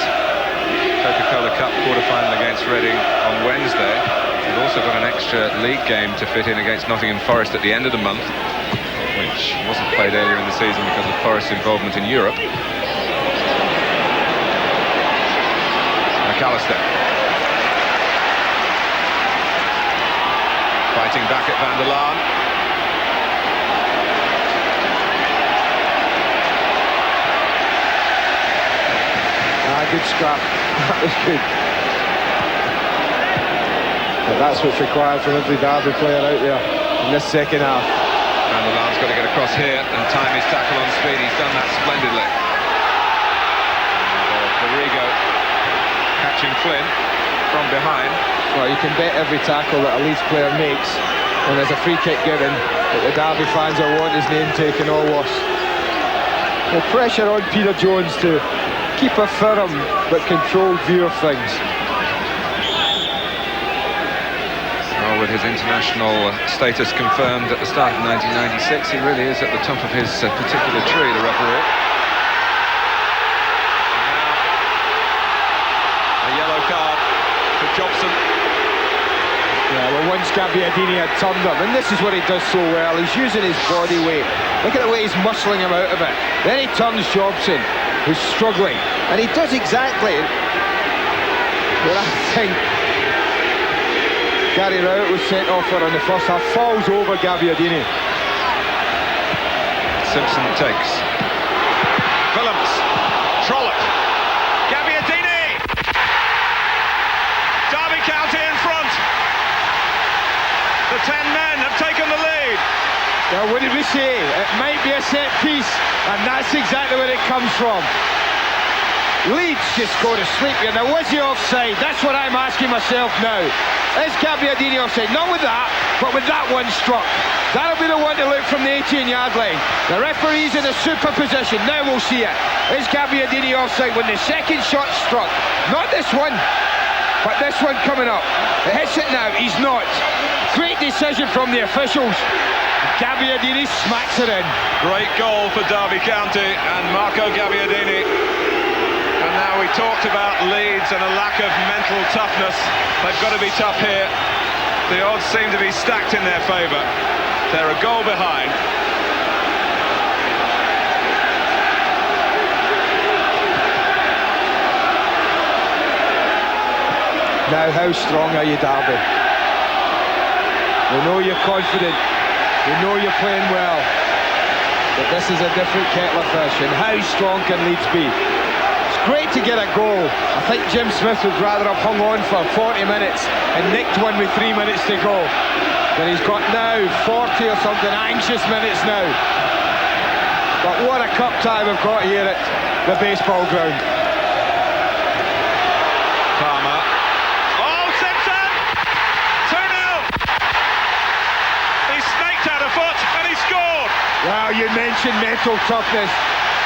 Coca-Cola Cup quarter-final against Reading on Wednesday. They've also got an extra league game to fit in against Nottingham Forest at the end of the month, which wasn't played earlier in the season because of Forest's involvement in Europe. McAllister fighting back at Van der Laar. Good scrap. That was good. But that's what's required from every Derby player out there in this second half. Van der Laar's got to get across here and time his tackle on speed. He's done that splendidly. Borrego catching Flynn from behind. Well, you can bet every tackle that a Leeds player makes when there's a free kick given that the Derby fans will want his name taken or worse. The pressure on Peter Jones to keep a firm but controlled view of things. Well, with his international status confirmed at the start of 1996, he really is at the top of his particular tree, the referee. And now, a yellow card for Jobson. Yeah, well, once Gabbiadini had turned him, and this is what he does so well, he's using his body weight. Look at the way he's muscling him out of it. Then he turns Jobson, who's struggling, and he does exactly what I think Gary Rowett was sent off for in the first half. Falls over Gabbiadini. Simpson takes. Willems. Trollope. Gabbiadini! Derby County in front. The 10 men have taken the lead. Now, what did we say? It might be a set piece, and that's exactly where it comes from. Leeds just go to sleep here. Now, was he offside? That's what I'm asking myself now. Is Gabbiadini offside? Not with that, but with that one struck. That'll be the one to look from the 18-yard line. The referee's in a super position. Now we'll see it. Is Gabbiadini offside when the second shot struck? Not this one, but this one coming up. It hits it now. He's not. Great decision from the officials. Gabbiadini smacks it in. Great goal for Derby County, and Marco Gabbiadini And now we talked about Leeds and a lack of mental toughness. They've got to be tough here. The odds seem to be stacked in their favour. They're a goal behind. Now, how strong are you, Derby? We know you're confident. We know you're playing well. But this is a different kettle of fish. And how strong can Leeds be? It's great to get a goal. I think Jim Smith would rather have hung on for 40 minutes and nicked one with 3 minutes to go. But he's got now 40 or something anxious minutes now. But what a cup tie we've got here at the baseball ground. Palmer. Oh, Simpson! 2-0! He snaked out a foot and he scored! Well, you mentioned mental toughness.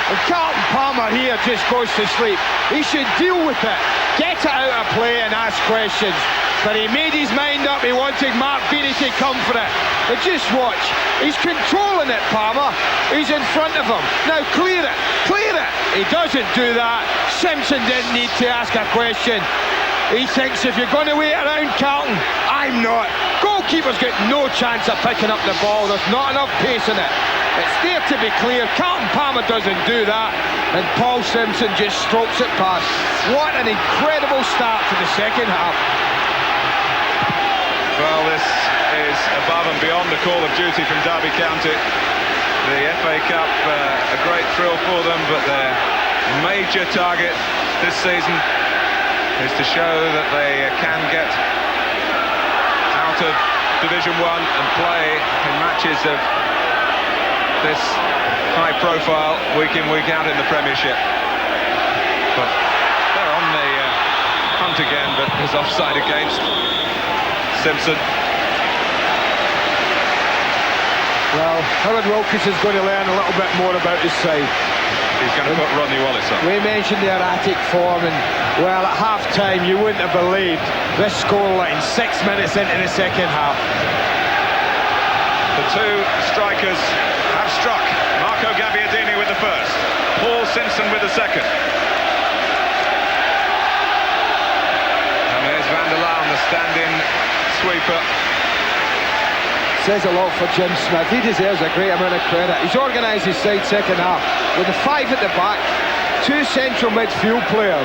And Carlton Palmer here just goes to sleep. He should deal with it, get it out of play and ask questions. But he made his mind up, he wanted Mark Beattie to come for it. But just watch, he's controlling it, Palmer. He's in front of him. Now clear it, clear it. He doesn't do that. Simpson didn't need to ask a question. He thinks if you're going to wait around Carlton, I'm not. Goalkeeper's got no chance of picking up the ball. There's not enough pace in it. It's there to be clear. Carlton Palmer doesn't do that. And Paul Simpson just strokes it past. What an incredible start to the second half. Well, this is above and beyond the call of duty from Derby County. The FA Cup, a great thrill for them, but their major target this season is to show that they can get out of Division 1 and play in matches of this high profile week in, week out in the Premiership. But they're on the hunt again, but there's offside against Simpson. Well, Howard Wilkinson's going to learn a little bit more about his side. He's going to put Rodney Wallace on. We mentioned the erratic form, and well, at half-time you wouldn't have believed this scoreline 6 minutes into the second half. The two strikers have struck. Marco Gabbiadini with the first, Paul Simpson with the second. And there's Van der Laan, the stand-in sweeper. Says a lot for Jim Smith. He deserves a great amount of credit. He's organised his side second half with the 5 at the back, 2 central midfield players,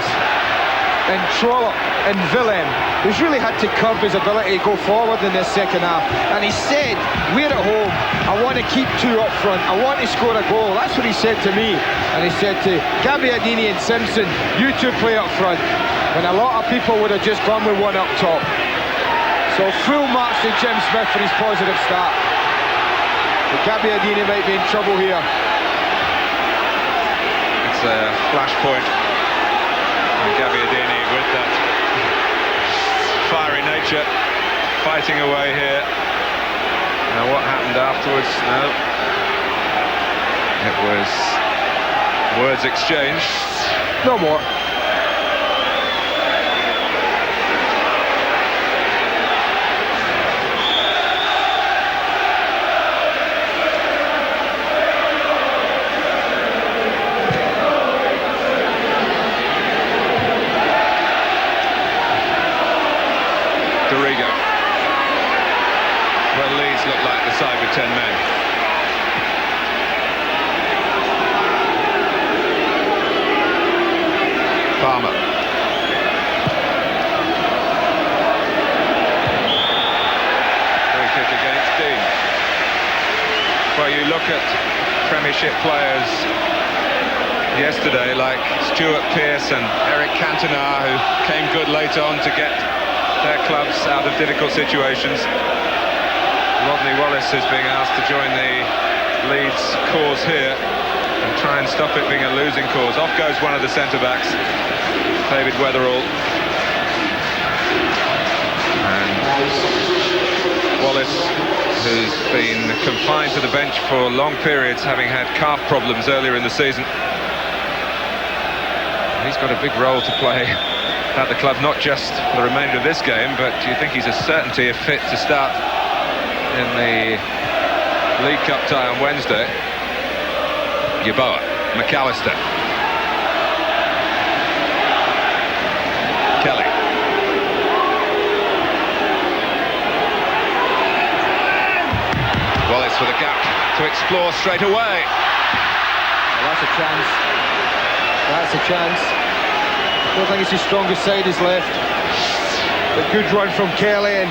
and Trollope and Willem, who's really had to curb his ability to go forward in this second half. And he said, we're at home, I want to keep 2 up front, I want to score a goal. That's what he said to me. And he said to Gabbiadini and Simpson, you 2 play up front. And a lot of people would have just gone with 1 up top. So full marks to Jim Smith for his positive start. But Gabbiadini might be in trouble here. It's a flashpoint. And Gabbiadini with that fiery nature, fighting away here. Now what happened afterwards? No. It was words exchanged. No more. Well, Leeds look like the side with 10 men. Palmer. Free kick against Dean. Well, you look at Premiership players yesterday like Stuart Pearce and Eric Cantona, who came good late on to get their clubs out of difficult situations. Rodney Wallace is being asked to join the Leeds cause here and try and stop it being a losing cause. Off goes one of the centre-backs, David Weatherall. And Wallace, who's been confined to the bench for long periods, having had calf problems earlier in the season. He's got a big role to play at the club, not just for the remainder of this game, but do you think he's a certainty of fit to start in the League Cup tie on Wednesday? Yeboah, McAllister. with a gap to explore straight away. Well, that's a chance. That's a chance. I don't think it's his strongest side, his left. A good run from Kelly, and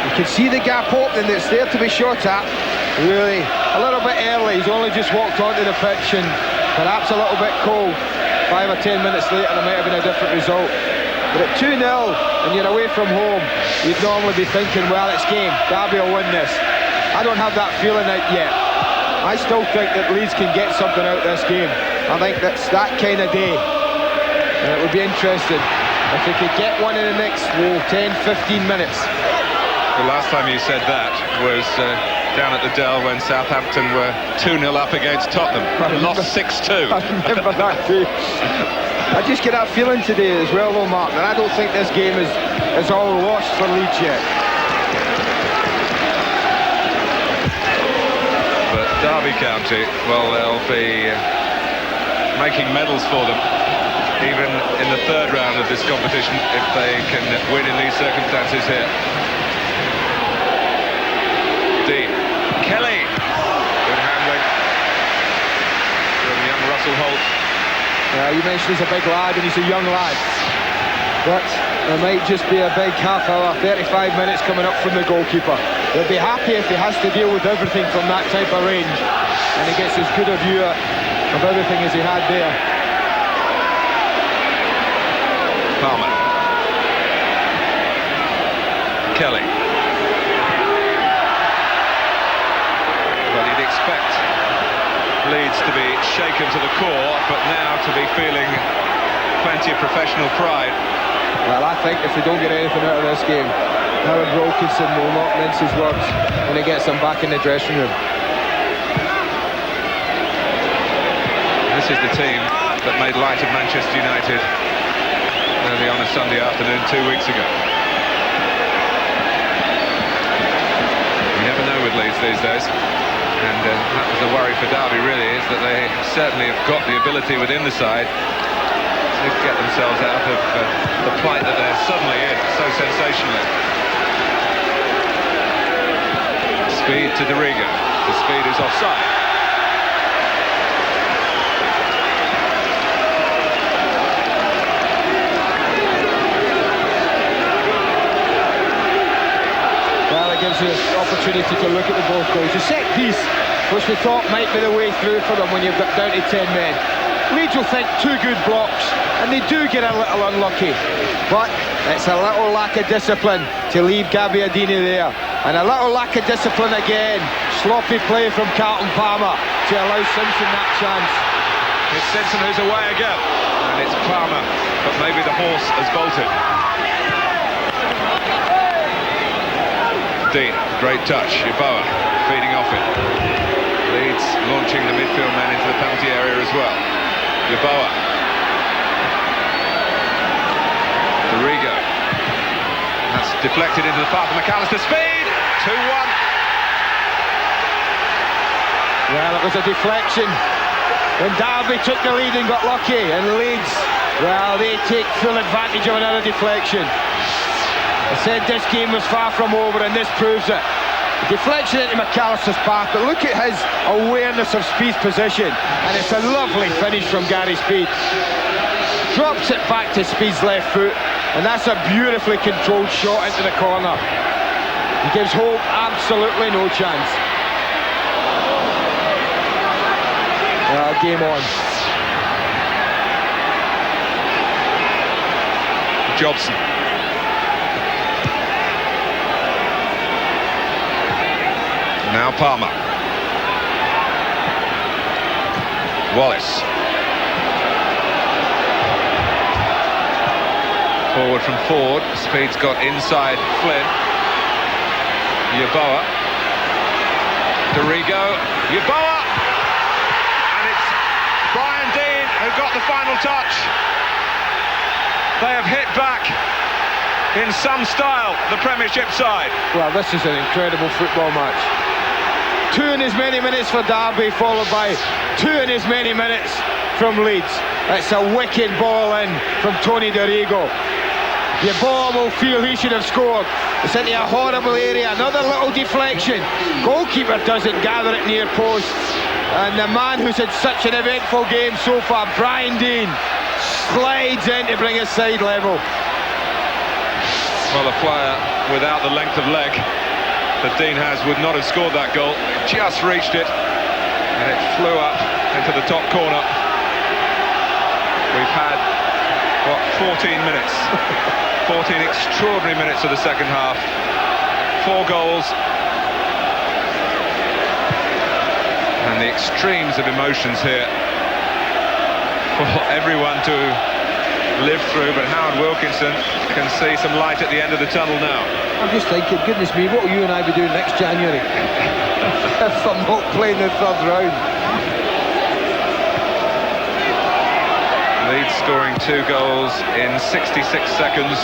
you can see the gap opening that's there to be shot at. Really, a little bit early. He's only just walked onto the pitch, and perhaps a little bit cold. 5 or 10 minutes later, there might have been a different result. But at 2-0, and you're away from home, you'd normally be thinking, well, it's game. Derby will win this. I don't have that feeling out yet. I still think that Leeds can get something out of this game. I think that's that kind of day. And it would be interesting if they could get one in the next 10-15 minutes. The last time you said that was down at the Dell when Southampton were 2-0 up against Tottenham. Lost 6-2. I remember that too. I just get that feeling today as well, though, Mark, and I don't think this game is all lost for Leeds yet. But Derby County, well, they'll be making medals for them, even in the third round of this competition, if they can win in these circumstances here. Dean. Kelly. Good handling from young Russell Holt. You mentioned he's a big lad and he's a young lad. But there might just be a big half hour, 35 minutes coming up from the goalkeeper. He'll be happy if he has to deal with everything from that type of range, and he gets as good a view of everything as he had there. Palmer. Kelly. Well, you'd expect Leeds to be shaken to the core, but now to be feeling plenty of professional pride. Well, I think if they don't get anything out of this game, Howard Wilkinson will not mince his words when he gets them back in the dressing room. This is the team that made light of Manchester United early on a Sunday afternoon 2 weeks ago. You never know with Leeds these days. And that was the worry for Derby, really, is that they certainly have got the ability within the side to get themselves out of the plight that they're suddenly in so sensationally. Speed to Dorigo. The speed is offside. Well, it gives you the opportunity to look at the both goals. The set piece, which we thought might be the way through for them when you've got down to 10 men. Leeds will think 2 good blocks, and they do get a little unlucky. But it's a little lack of discipline to leave Gabbiadini there. And a little lack of discipline again. Sloppy play from Carlton Palmer to allow Simpson that chance. It's Simpson who's away again. And it's Palmer, but maybe the horse has bolted. Dean, great touch. Yeboah feeding off it. Leeds launching the midfield man into the penalty area as well. Yeboah. Dorigo. That's deflected into the path of McAllister. Speed! 2-1. Well, it was a deflection. When Derby took the lead and got lucky, and Leeds, well, they take full advantage of another deflection. I said this game was far from over, and this proves it. Deflection into McAllister's path, but look at his awareness of Speed's position, and it's a lovely finish from Gary Speed. Drops it back to Speed's left foot, and that's a beautifully controlled shot into the corner. He gives Hope absolutely no chance. Well, game on. Jobson. Now Palmer. Wallace. Forward from Ford. Speed's got inside Flynn. Yeboah. Dorigo. Yeboah! And it's Brian Dean who got the final touch. They have hit back in some style, the Premiership side. Well, this is an incredible football match. 2 in as many minutes for Derby, followed by 2 in as many minutes from Leeds. It's a wicked ball in from Tony Dorigo. Yeboah will feel he should have scored. It's into a horrible area, another little deflection. Goalkeeper doesn't gather it near post. And the man who's had such an eventful game so far, Brian Deane, slides in to bring his side level. Well, a player without the length of leg that Deane has would not have scored that goal. Just reached it, and it flew up into the top corner. We've had, what, 14 minutes. 14 extraordinary minutes of the second half. 4 goals. And the extremes of emotions here for everyone to live through, but Howard Wilkinson can see some light at the end of the tunnel now. I'm just thinking, goodness me, what will you and I be doing next January if I'm not playing the third round? Leeds scoring 2 goals in 66 seconds.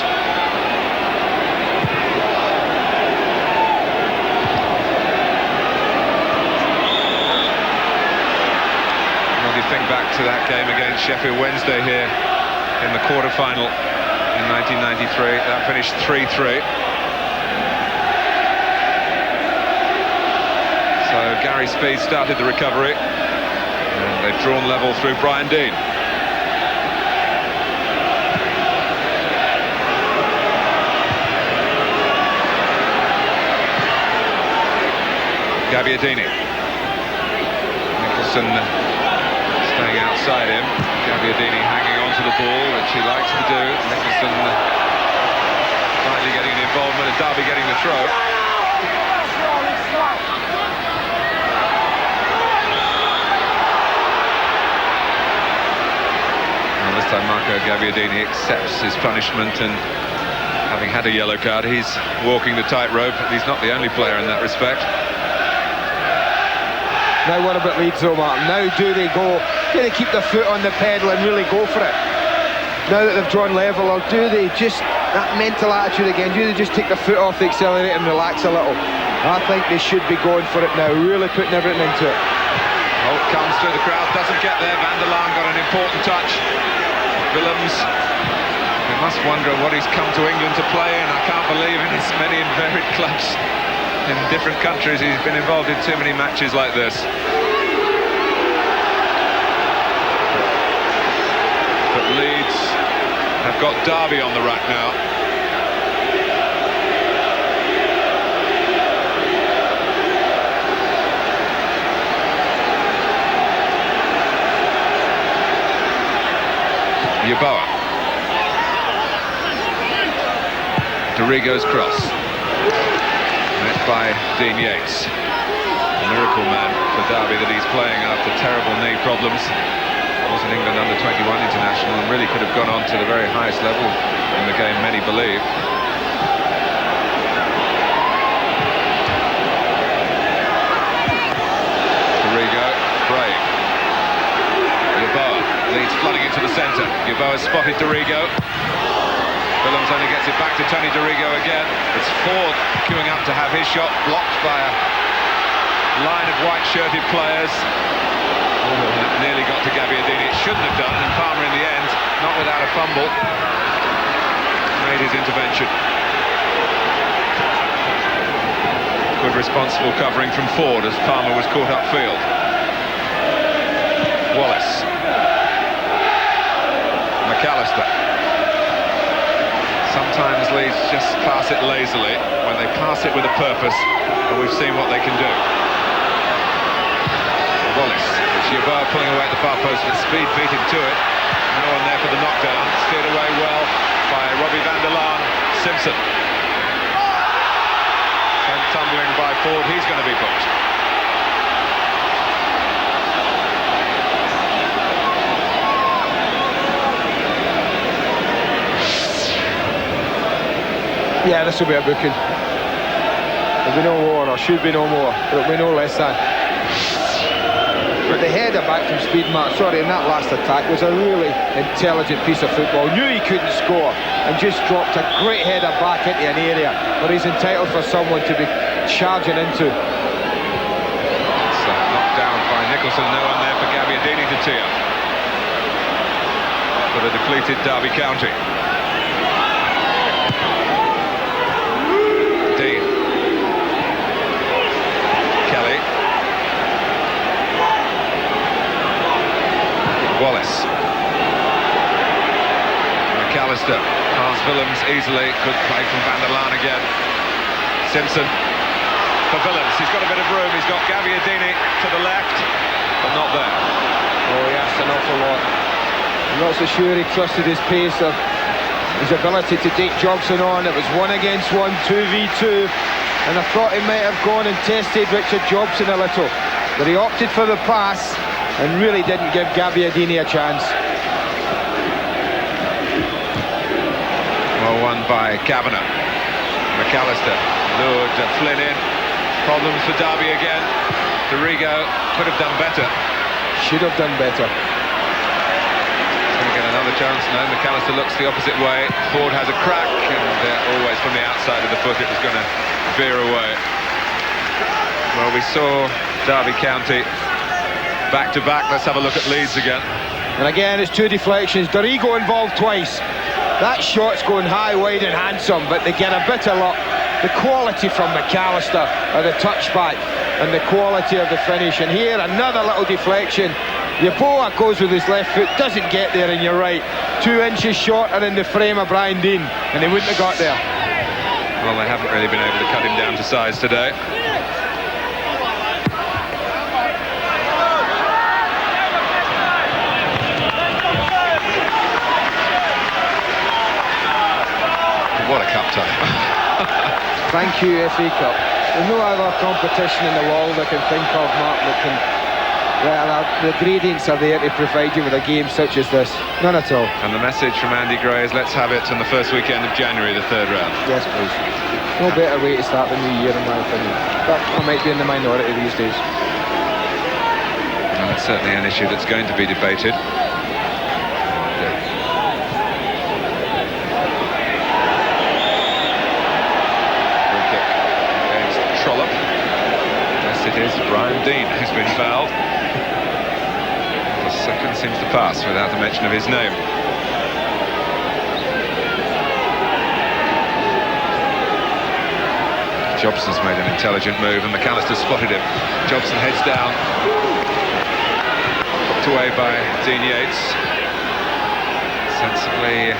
Well, you think back to that game against Sheffield Wednesday here in the quarter-final in 1993. That finished 3-3. So Gary Speed started the recovery, and they've drawn level through Brian Deane. Gabbiadini. Nicholson staying outside him. Gabbiadini hanging on to the ball, which he likes to do. Nicholson finally getting the involvement, and Derby getting the throw. Well, this time Marco Gabbiadini accepts his punishment, and having had a yellow card, he's walking the tightrope. He's not the only player in that respect. Now what about Leeds though, Martin? Now do they keep their foot on the pedal and really go for it? Now that they've drawn level, or do they just, that mental attitude again, do they just take their foot off the accelerator and relax a little? I think they should be going for it now, really putting everything into it. Holt comes through the crowd, doesn't get there. Van der Laan got an important touch. Willems, we must wonder what he's come to England to play in. I can't believe in his many and varied clubs in different countries. He's been involved in too many matches like this. But Leeds have got Derby on the rack now. Yeboah. Dorigo's cross. Met by Dean Yates. A miracle man for Derby that he's playing after terrible knee problems. Was an England under-21 international and really could have gone on to the very highest level in the game, many believe. Dorigo, brave. Yeboah, Leeds flooding into the centre. Yeboah spotted Dorigo. Willems only gets it back to Tony Dorigo again. It's Ford queuing up to have his shot blocked by a line of white-shirted players. It nearly got to Gabbiadini. It shouldn't have done, and Palmer in the end, not without a fumble, made his intervention. Good responsible covering from Ford as Palmer was caught upfield. Wallace. McAllister. Sometimes Leeds just pass it lazily. When they pass it with a purpose, and we've seen what they can do. Wallace. Yeboah pulling away at the far post, but Speed beat him to it. No one there for the knockdown. Steered away well by Robbie van der Laan. Simpson. Sent tumbling by Ford. He's going to be booked. Yeah, this will be a booking. There'll be no more, or should be no more. There'll be no less than. But the header back from Speed, in that last attack was a really intelligent piece of football. Knew he couldn't score and just dropped a great header back into an area where he's entitled for someone to be charging into. It's knocked down by Nicholson. No one there for Gabbiadini to tee up for the depleted Derby County. Wallace. McAllister past Willems easily. Good play from Van der Laan again. Simpson for Willems. He's got a bit of room. He's got Gabbiadini to the left, but not there. Oh, he asked an awful lot. I'm not so sure he trusted his pace or his ability to take Jobson on. It was 1 against 1, 2v2, and I thought he might have gone and tested Richard Jobson a little, but he opted for the pass and really didn't give Gabbiadini a chance. Well won by Kavanagh. McAllister lured Flynn in. Problems for Derby again. Dorigo could have done better. Should have done better. Going to get another chance. No, McAllister looks the opposite way. Ford has a crack, and always from the outside of the foot it was going to veer away. Well, we saw Derby County back-to-back. Let's have a look at Leeds again. And again, it's 2 deflections. Dorigo involved twice. That shot's going high, wide and handsome, but they get a bit of luck. The quality from McAllister of the touchback and the quality of the finish. And here, another little deflection. Yeboah goes with his left foot, doesn't get there, and you're right. 2 inches shorter in the frame of Brian Deane, and he wouldn't have got there. Well, they haven't really been able to cut him down to size today. What a cup tie. Thank you, FA Cup. There's no other competition in the world I can think of, Mark, that can... Well, the ingredients are there to provide you with a game such as this. None at all. And the message from Andy Gray is let's have it on the first weekend of January, the 3rd round. Yes, please. No better way to start the new year, in my opinion. But I might be in the minority these days. Well, it's certainly an issue that's going to be debated. It is Brian Deane who's been fouled. The second seems to pass without the mention of his name. Jobson's made an intelligent move and McAllister spotted him. Jobson heads down. Put away by Dean Yates. Sensibly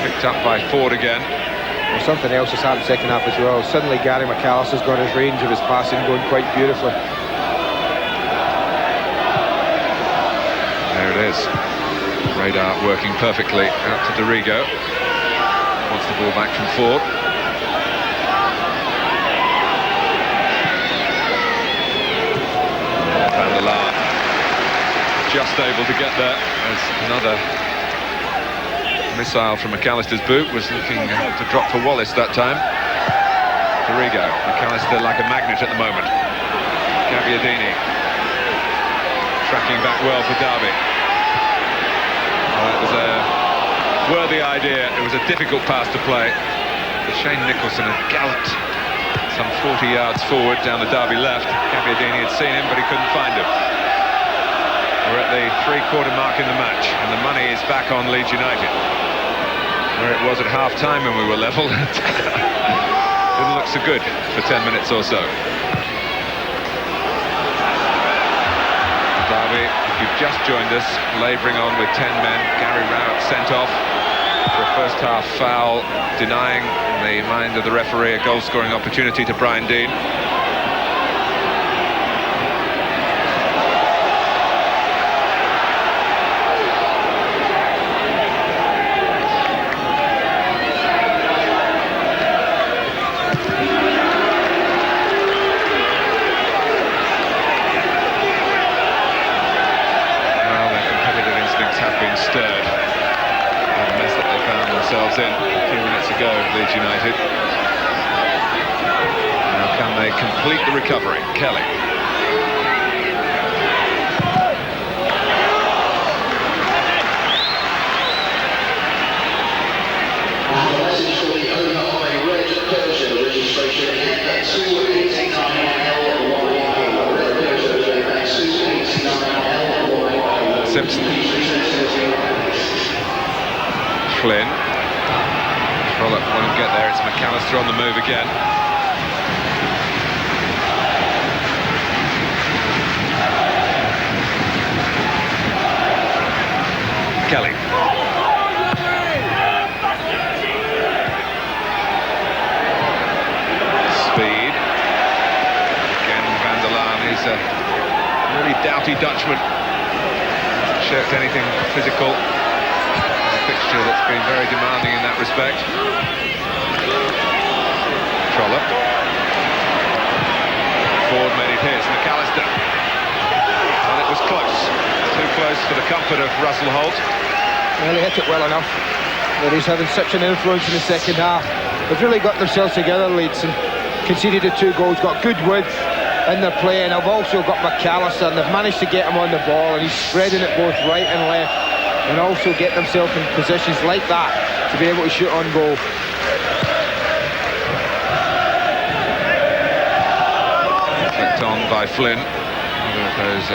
picked up by Ford again. Well, something else has happened second half as well. Suddenly Gary McAllister's got his range of his passing going quite beautifully. There it is. Radar working perfectly out to Dorigo. Wants the ball back from Ford. Van der Laan just able to get there as another missile from McAllister's boot was looking to drop for Wallace that time. Dorigo, McAllister like a magnet at the moment. Gabbiadini tracking back well for Derby. It was a worthy idea. It was a difficult pass to play. But Shane Nicholson had galloped some 40 yards forward down the Derby left. Gabbiadini had seen him, but he couldn't find him. We're at the 3-quarter mark in the match, and the money is back on Leeds United. Where it was at half-time when we were level. Didn't look so good for 10 minutes or so. Derby, if you've just joined us, labouring on with 10 men. Gary Rowett sent off for a first-half foul, denying the mind of the referee a goal-scoring opportunity to Brian Deane. Stirred by the mess that they found themselves in a few minutes ago, Leeds United. Now can they complete the recovery? Kelly. Simpson. Flynn. Trollope won't get there. It's McAllister on the move again. Kelly. Speed. Again, Van der Laan is a really doughty Dutchman. Hasn't shirked anything physical. A fixture that's been very demanding in that respect. Trollop. Ford made it his. McAllister. Well, it was close. Too close for the comfort of Russell Holt. Well, he hit it well enough. But he's having such an influence in the second half. They've really got themselves together, Leeds, and conceded the 2 goals, got good width in their play, and I've also got McAllister, and they've managed to get him on the ball, and he's spreading it both right and left, and also get themselves in positions like that to be able to shoot on goal. Flicked on by Flynn. One of those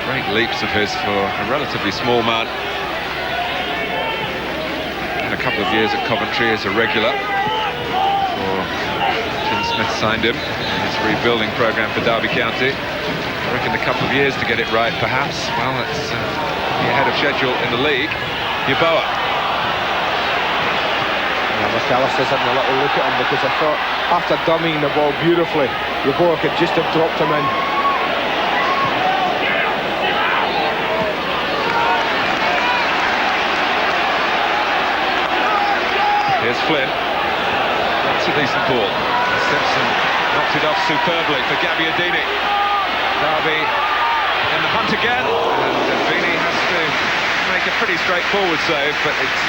great leaps of his for a relatively small man. And a couple of years at Coventry as a regular. Smith signed him in his rebuilding programme for Derby County. I reckon a couple of years to get it right, perhaps. Well, it's ahead of schedule in the league. Yeboah. McAllister's having a little look at him, because I thought after dummying the ball beautifully, Yeboah could just have dropped him in. Here's Flynn. That's a decent ball. Simpson knocked it off superbly for Gabbiadini. Derby in the hunt again, and Vini has to make a pretty straightforward save, but it's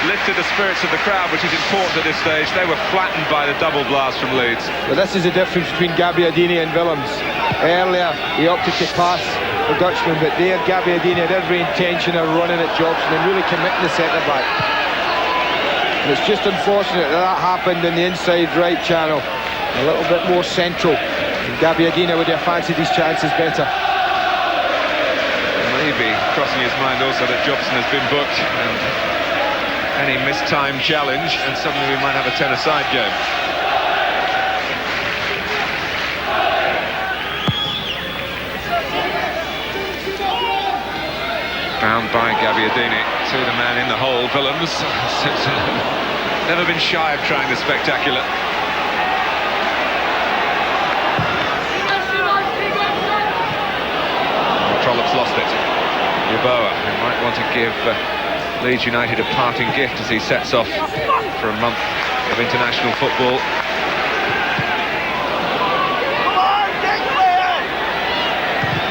lifted the spirits of the crowd, which is important at this stage. They were flattened by the double blast from Leeds. Well, this is the difference between Gabbiadini and Willems. Earlier, he opted to pass the Dutchman, but there Gabbiadini had every intention of running at Jobson and really committing the centre-back. And it's just unfortunate that that happened in the inside right channel. A little bit more central. And Gabbiadini would have fancied his chances better. Maybe crossing his mind also that Jobson has been booked, and any mistimed challenge, and suddenly we might have a 10-a-side game. Found by Gabbiadini to the man in the hole, Willems. Simpson never been shy of trying the spectacular. Trollop's lost it. Yeboah, who might want to give Leeds United a parting gift as he sets off for a month of international football.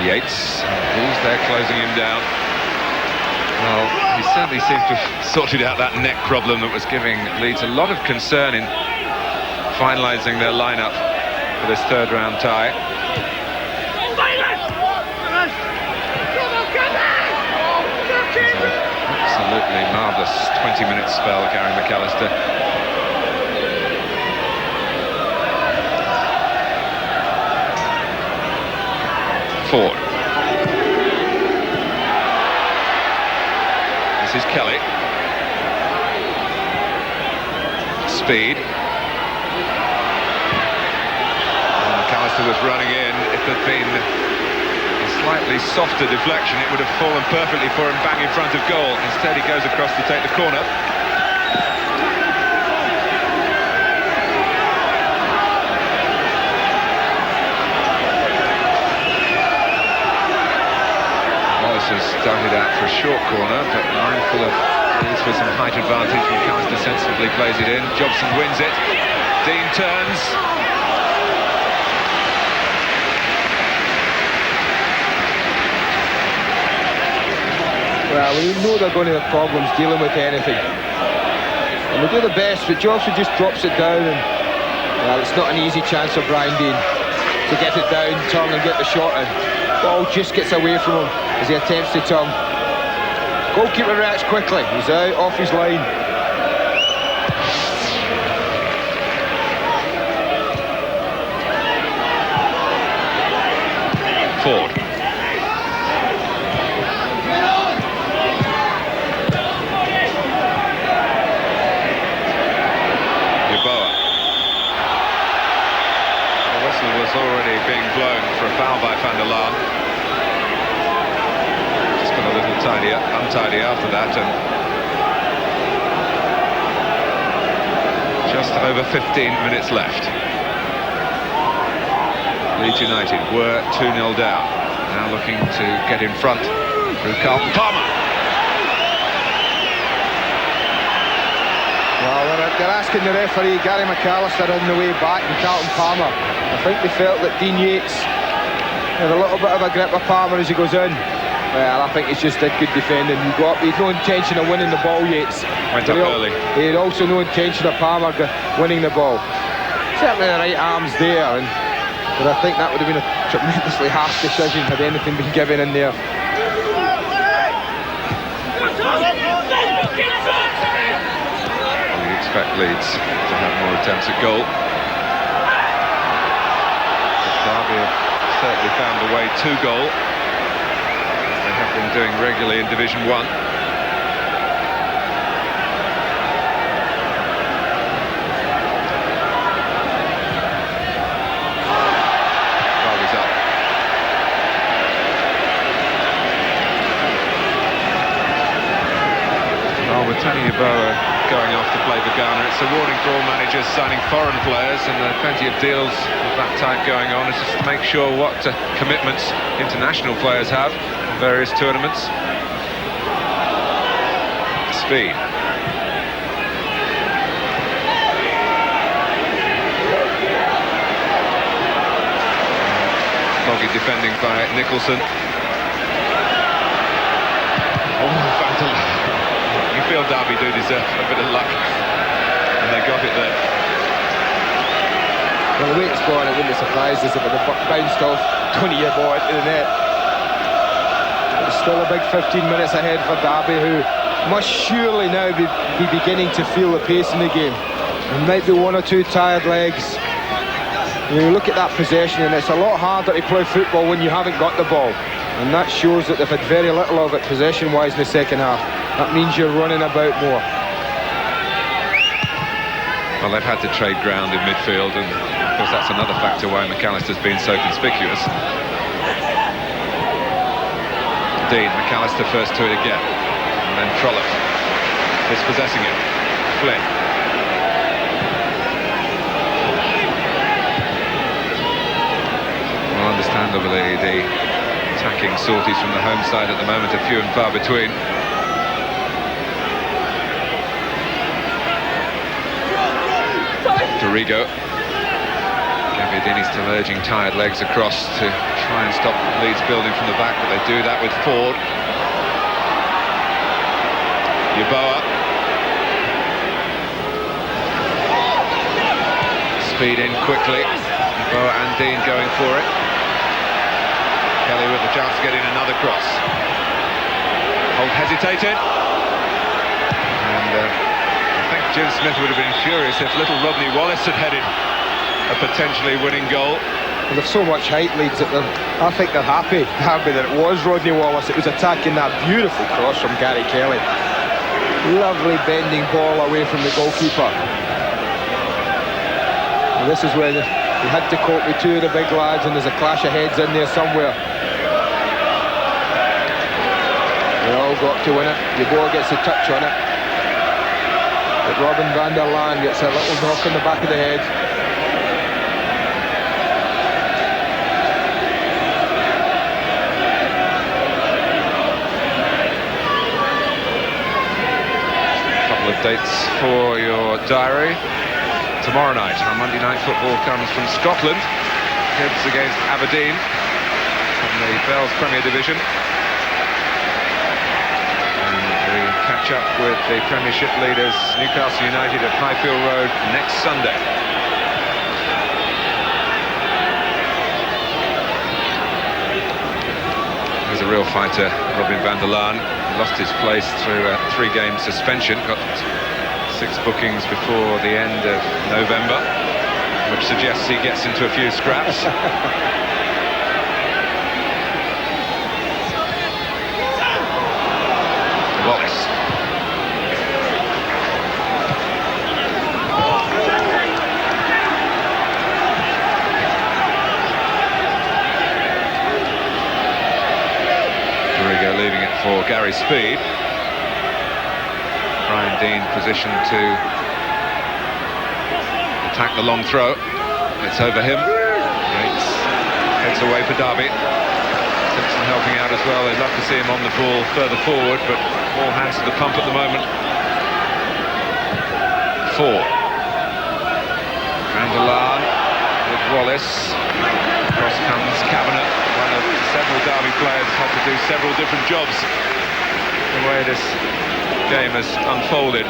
Yates, who's there closing him down? Well, he certainly seems to have sorted out that neck problem that was giving Leeds a lot of concern in finalising their lineup for this third round tie. Absolutely marvellous 20-minute spell, Gary McAllister. Ford. This is Kelly. Speed. McAllister was running in. If there'd been a slightly softer deflection, it would have fallen perfectly for him bang in front of goal. Instead, he goes across to take the corner. Has started out for a short corner, but mindful of Leeds with some height advantage. McAllister sensibly plays it in. Jobson wins it. Dean turns. Well, we know they're going to have problems dealing with anything, and they do the best, but Jobson just drops it down, and well, it's not an easy chance for Brian Dean to get it down, turn and get the shot in. Ball just gets away from him as he attempts to turn. Goalkeeper reacts quickly. He's out off his line. Ford. Yeboah. The whistle was already being blown for a foul by Van der Laan. Just got a little untidy after that, and just over 15 minutes left. Leeds United were 2-0 down, now looking to get in front through Carlton Palmer. Well, they're asking the referee, Gary McAllister, on the way back, and Carlton Palmer. I think they felt that Dean Yates had a little bit of a grip of Palmer as he goes in. Well, I think it's just a good defending. He got up, he had no intention of winning the ball, Yates. Went up early. He had also no intention of Palmer winning the ball. Certainly the right arm's there, but I think that would have been a tremendously harsh decision had anything been given in there. We expect Leeds to have more attempts at goal. But Derby have certainly found a way to goal. They have been doing regularly in Division 1. Derby's up. Well, with Tony Yeboah going off to play for Ghana, it's a warning for all managers signing foreign players, and there are plenty of deals of that type going on. It's just to make sure what commitments international players have in various tournaments. Speed. Doggy defending by Nicholson. You feel Derby do deserve a bit of luck, and they got it there. Well, the way it's gone, it wouldn't have surprised us if it had bounced off Tony Yeboah into the net. There's still a big 15 minutes ahead for Derby, who must surely now be beginning to feel the pace in the game. There might be one or two tired legs. You look at that possession, and it's a lot harder to play football when you haven't got the ball, and that shows that they've had very little of it possession-wise in the second half. That means you're running about more. Well, they've had to trade ground in midfield, and of course that's another factor why McAllister's been so conspicuous. Dean, McAllister first to it again, and then Trollope dispossessing it. Flynn. Well, understandably, the attacking sorties from the home side at the moment are few and far between. Dorigo. Gabbiadini still urging tired legs across to try and stop Leeds building from the back, but they do that with Ford. Yeboah. Speed in quickly. Yeboah and Dean going for it. Kelly with the chance to get in another cross. Holt hesitated. And I think Jim Smith would have been furious if little Rodney Wallace had headed a potentially winning goal. Well, they've so much height, Leeds, that I think they're happy that it was Rodney Wallace. It was attacking that beautiful cross from Gary Kelly. Lovely bending ball away from the goalkeeper. And this is where they had to cope with two of the big lads, and there's a clash of heads in there somewhere. They all got to win it. Yeboah gets a touch on it. But Robin van der Laan gets a little knock on the back of the head. A couple of dates for your diary. Tomorrow night, our Monday night football comes from Scotland. Hibs against Aberdeen from the Bells Premier Division. We catch up with the Premiership leaders, Newcastle United at Highfield Road next Sunday. He's a real fighter, Robin van der Laan. Lost his place through a 3-game suspension. Got 6 bookings before the end of November, which suggests he gets into a few scraps. Wallace. Dorigo leaving it for Gary carry speed. Brian Dean positioned to attack the long throw. It's over him. Yates heads away for Derby. Simpson helping out as well. They'd love to see him on the ball further forward, but all hands to the pump at the moment. 4. Randalan with Wallace. Across comes Kavanagh, one of several Derby players had to do several different jobs the way this game has unfolded.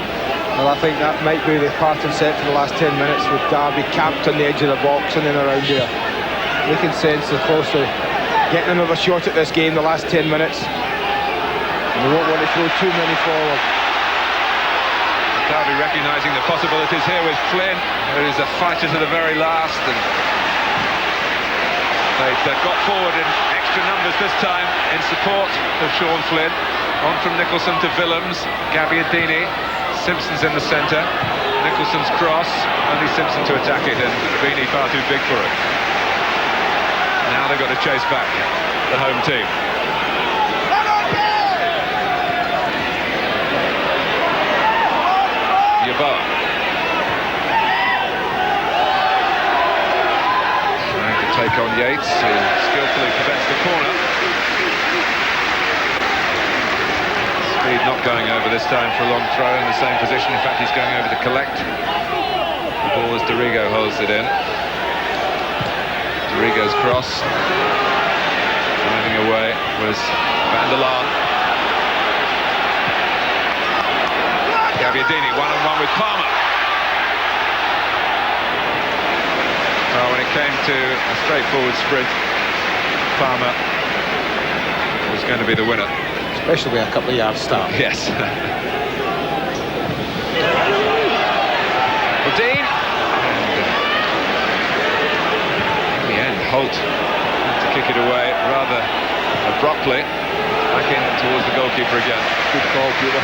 Well, I think that might be the pattern set for the last 10 minutes, with Derby camped on the edge of the box and then around there. Making sense they're close to getting another shot at this game the last 10 minutes. And they won't want to throw too many forward. Derby recognising the possibilities here with Flynn, who is a fighter to the very last, and they've got forward in extra numbers this time in support of Sean Flynn. On from Nicholson to Willems, Gabbiadini, Simpson's in the centre, Nicholson's cross, only Simpson to attack it, and Beanie far too big for it. Now they've got to chase back the home team. Yeboah trying to take on Yates, who skillfully prevents the corner. Speed not going over this time for a long throw in the same position. In fact, he's going over to collect the ball as Dorigo holds it in. Dorigo's cross. Driving away was Van der Laan. Gabbiadini one-on-one with Palmer. Well, when it came to a straightforward sprint, Palmer was going to be the winner. Especially a couple of yards start. Yes. Well, Dean. And in the end, Holt had to kick it away rather abruptly. Back in towards the goalkeeper again. Good call, Peter.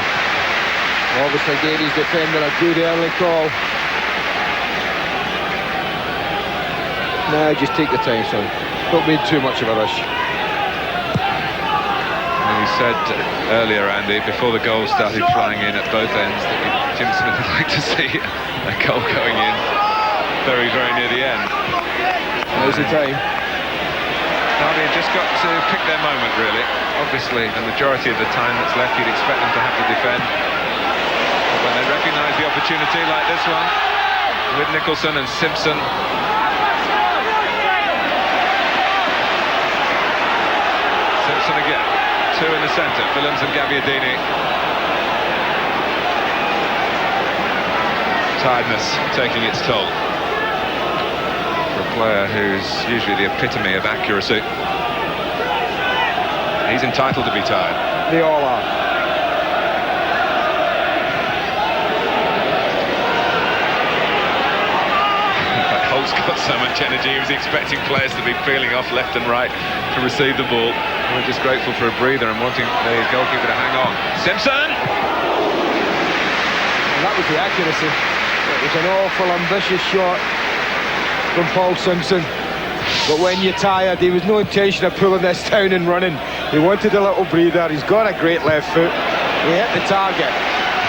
Obviously gave his defender a good early call. No, just take the time, son. Don't make too much of a rush. You said earlier, Andy, before the goals started flying in at both ends, that Jim Smith would like to see a goal going in very, very near the end. Now's the time. Derby have just got to pick their moment, really. Obviously, the majority of the time that's left, you'd expect them to have to defend. But when they recognise the opportunity like this one, with Nicholson and Simpson, Simpson again. 2 in the centre, Willems and Gabbiadini. Tiredness taking its toll for a player who's usually the epitome of accuracy. He's entitled to be tired. They all are. Holt's got so much energy, he was expecting players to be peeling off left and right to receive the ball. We're just grateful for a breather and wanting the goalkeeper to hang on. Simpson! And that was the accuracy. It was an awful ambitious shot from Paul Simpson. But when you're tired, there was no intention of pulling this down and running. He wanted a little breather. He's got a great left foot. He hit the target,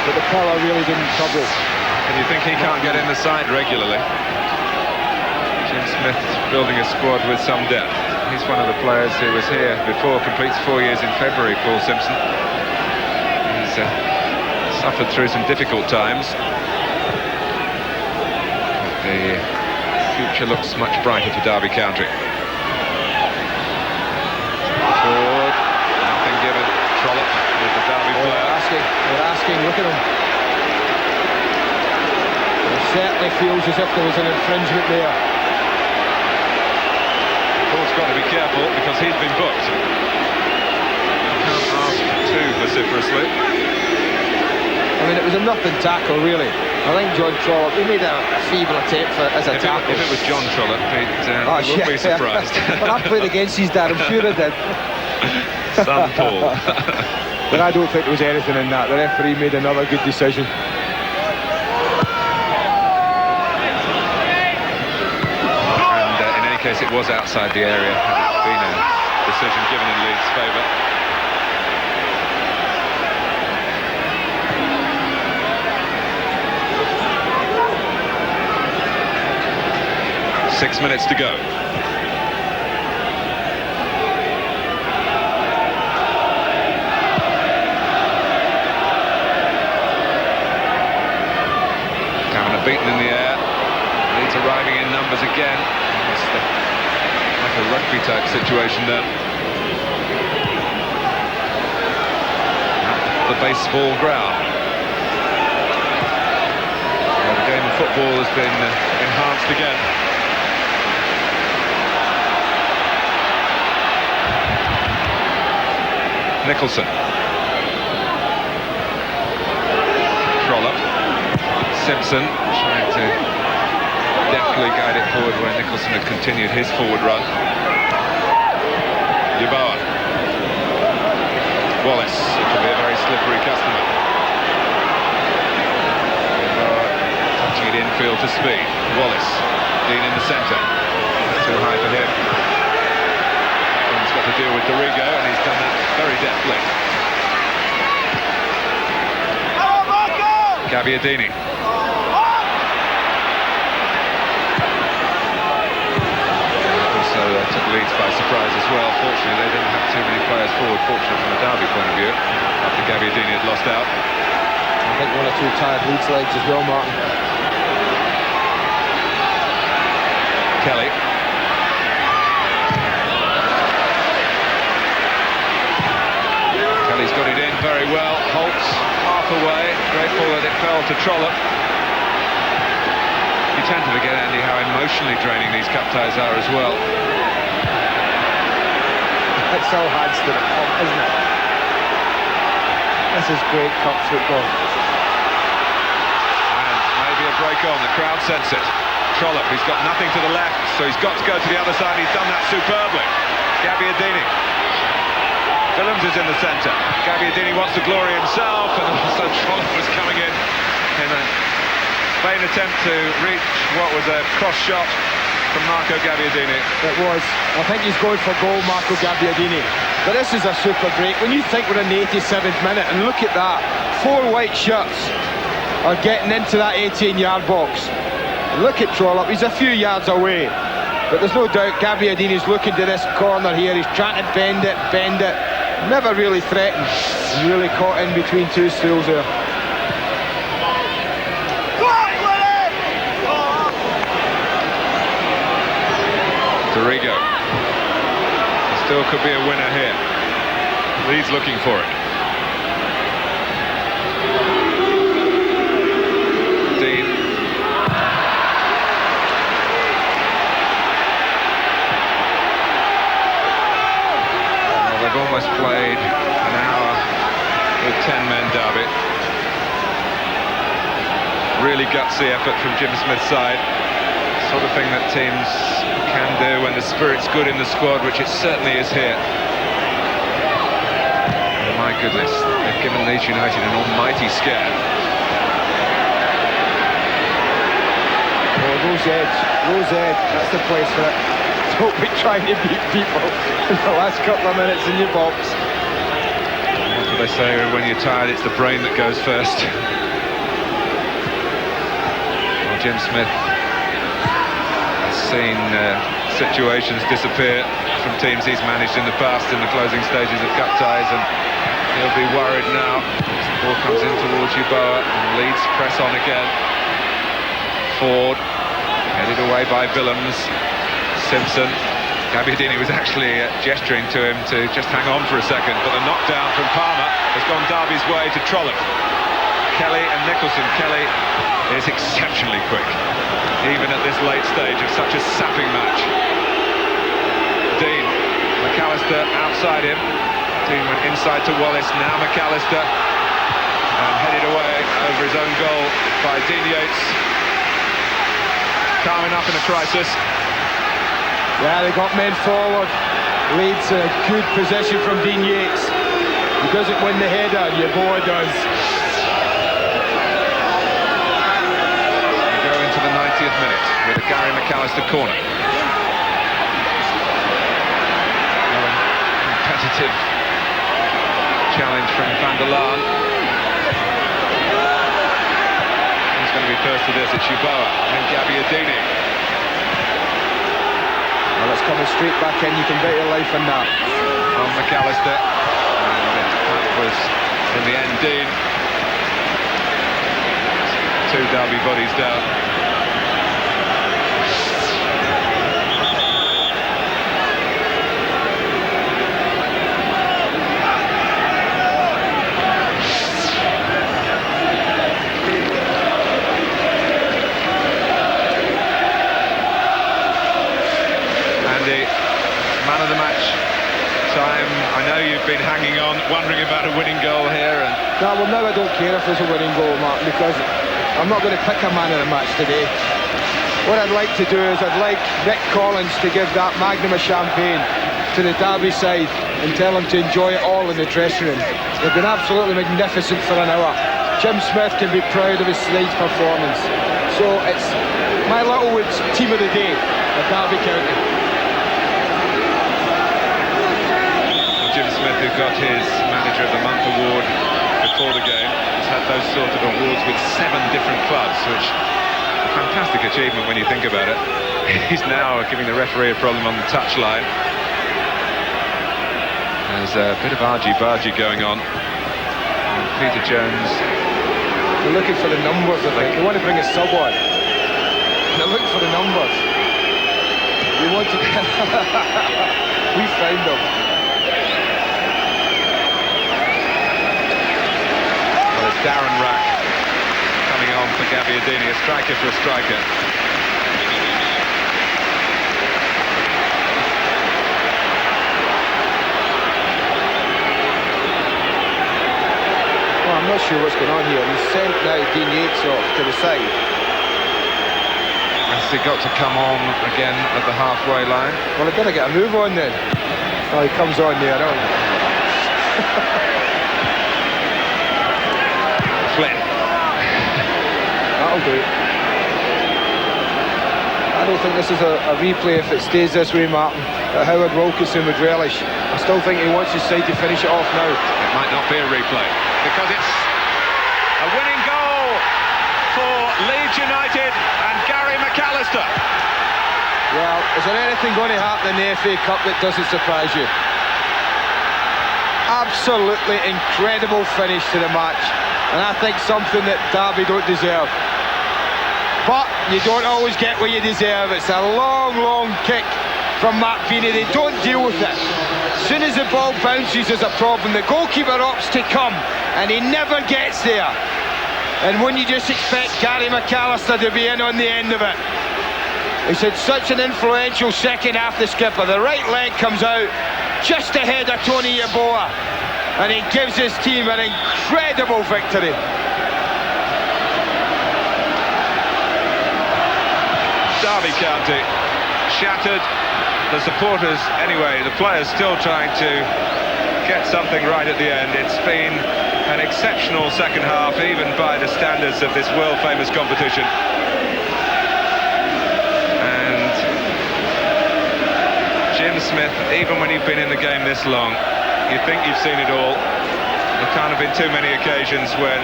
but the power really didn't trouble. And you think he can't get in the side regularly? Jim Smith building a squad with some depth. He's one of the players who was here before, completes 4 years in February, Paul Simpson. He's suffered through some difficult times. But the future looks much brighter for Derby County. Forward, nothing given. Trollope with the Derby player. They're asking, look at him. It certainly feels as if there was an infringement there. Paul's got to be careful because he's been booked. You can't ask too vociferously. I mean, it was a nothing tackle, really. I think John Trollope, he made a feeble attempt as a tackle. If it was John Trollope, he wouldn't be surprised. Well, I played against his dad, I'm sure I did. Son Paul. But I don't think there was anything in that. The referee made another good decision. It was outside the area, had it been a decision given in Leeds' favour. 6 minutes to go. Cameron beaten in the air. Leeds arriving in numbers again. It's like a rugby type situation there. The baseball ground. The game of football has been enhanced again. Nicholson. Trollope. Simpson trying to deftly guide it forward where Nicholson had continued his forward run. Yeboah. Wallace, it can be a very slippery customer. Touching it infield to speed. Wallace, Dean in the centre. Too high for him. He's got to deal with Dorigo, and he's done that very deftly. Gabbiadini. Also took Leeds by surprise as well. Fortunately, they didn't have too many players forward. Fortunate from a Derby point of view, after Gabbiadini had lost out. I think one or two tired Leeds legs as well, Martin. Kelly. Kelly's got it in very well. Holtz half away. Grateful that it fell to Trollope. You tend to forget, Andy, how emotionally draining these cup ties are as well. It's so hard to the pump, isn't it? This is great cup football. And maybe a break on. The crowd sense it. Trollope, he's got nothing to the left, so he's got to go to the other side. He's done that superbly. Gabbiadini. Willems is in the centre. Gabbiadini wants the glory himself, and also Trollope was coming in a vain attempt to reach what was a cross shot from Marco Gabbiadini. It was. I think he's going for goal, Marco Gabbiadini. But this is a super break. When you think we're in the 87th minute, and look at that, 4 white shirts are getting into that 18-yard box. Look at Trollope, he's a few yards away. But there's no doubt Gabbiadini's looking to this corner here. He's trying to bend it. Never really threatened. And really caught in between two stools there. Dorigo. Still could be a winner here. Leeds looking for it. Dean. Well, they've almost played an hour with 10 men, Derby. Really gutsy effort from Jim Smith's side. Sort of thing that teams can do when the spirit's good in the squad, which it certainly is here. Oh my goodness, they've given Leeds United an almighty scare. Oh, Rose Edge, that's the place for it. Don't be trying to beat people in the last couple of minutes in your box. That's what they say, when you're tired, it's the brain that goes first. Well, Jim Smith seen situations disappear from teams he's managed in the past in the closing stages of cup ties, and he'll be worried now. The ball comes in towards Yeboah, and Leeds press on again. Ford, headed away by Willems. Simpson. Gabbiadini was actually gesturing to him to just hang on for a second, but the knockdown from Palmer has gone Derby's way to Trollope. Kelly and Nicholson. Kelly is exceptionally quick, even at this late stage of such a sapping match. Dean, McAllister outside him. Dean went inside to Wallace, now McAllister. And headed away over his own goal by Dean Yates. Calm enough in a crisis. Yeah, they got men forward. Leeds a good possession from Dean Yates. He doesn't win the header, Yeboah does. 90th minute with a Gary McAllister corner. Competitive challenge from Van der Laan. Who's going to be first to this? It's Yeboah and Gabbiadini. Well, it's coming straight back in. You can bet your life on that. From McAllister. And that was, in the end, Dean. 2 Derby bodies down. Man of the match time. I know you've been hanging on, wondering about a winning goal here. And No, well, now I don't care if there's a winning goal, Mark, because I'm not going to pick a man of the match today. What I'd like to do is I'd like Nick Collins to give that magnum of champagne to the Derby side and tell them to enjoy it all in the dressing room. They've been absolutely magnificent for an hour. Jim Smith can be proud of his Leeds performance. So it's my Littlewood's team of the day at Derby County. Jim Smith, who got his Manager of the Month award before the game, has had those sort of awards with 7 different clubs, which is a fantastic achievement when you think about it. He's now giving the referee a problem on the touchline. There's a bit of argy-bargy going on. And Peter Jones... They're looking for the numbers, I think. They want to bring a sub on. They're looking for the numbers. We want to... We found them. Darren Rack coming on for Gabbiadini, a striker for a striker. Well, I'm not sure what's going on here. He's sent now Dean Yates off to the side. Has he got to come on again at the halfway line? Well, I better get a move on then. Oh, he comes on there. Flynn. That'll do it. I don't think this is a replay if it stays this way, Martin, that Howard Wilkinson would relish. I still think he wants his side to finish it off now. It might not be a replay, because it's a winning goal for Leeds United and Gary McAllister. Well, is there anything going to happen in the FA Cup that doesn't surprise you? Absolutely incredible finish to the match, and I think something that Derby don't deserve. But you don't always get what you deserve. It's a long, long kick from Mark Feeney. They don't deal with it. As soon as the ball bounces, there's a problem. The goalkeeper opts to come, and he never gets there. And when you just expect Gary McAllister to be in on the end of it. He's had such an influential second half, the skipper. The right leg comes out just ahead of Tony Yeboah, and he gives his team an incredible victory. Derby County shattered. The supporters, anyway, the players still trying to get something right at the end. It's been an exceptional second half, even by the standards of this world-famous competition. And Jim Smith, even when you've been in the game this long, you think you've seen it all. There can't have been too many occasions when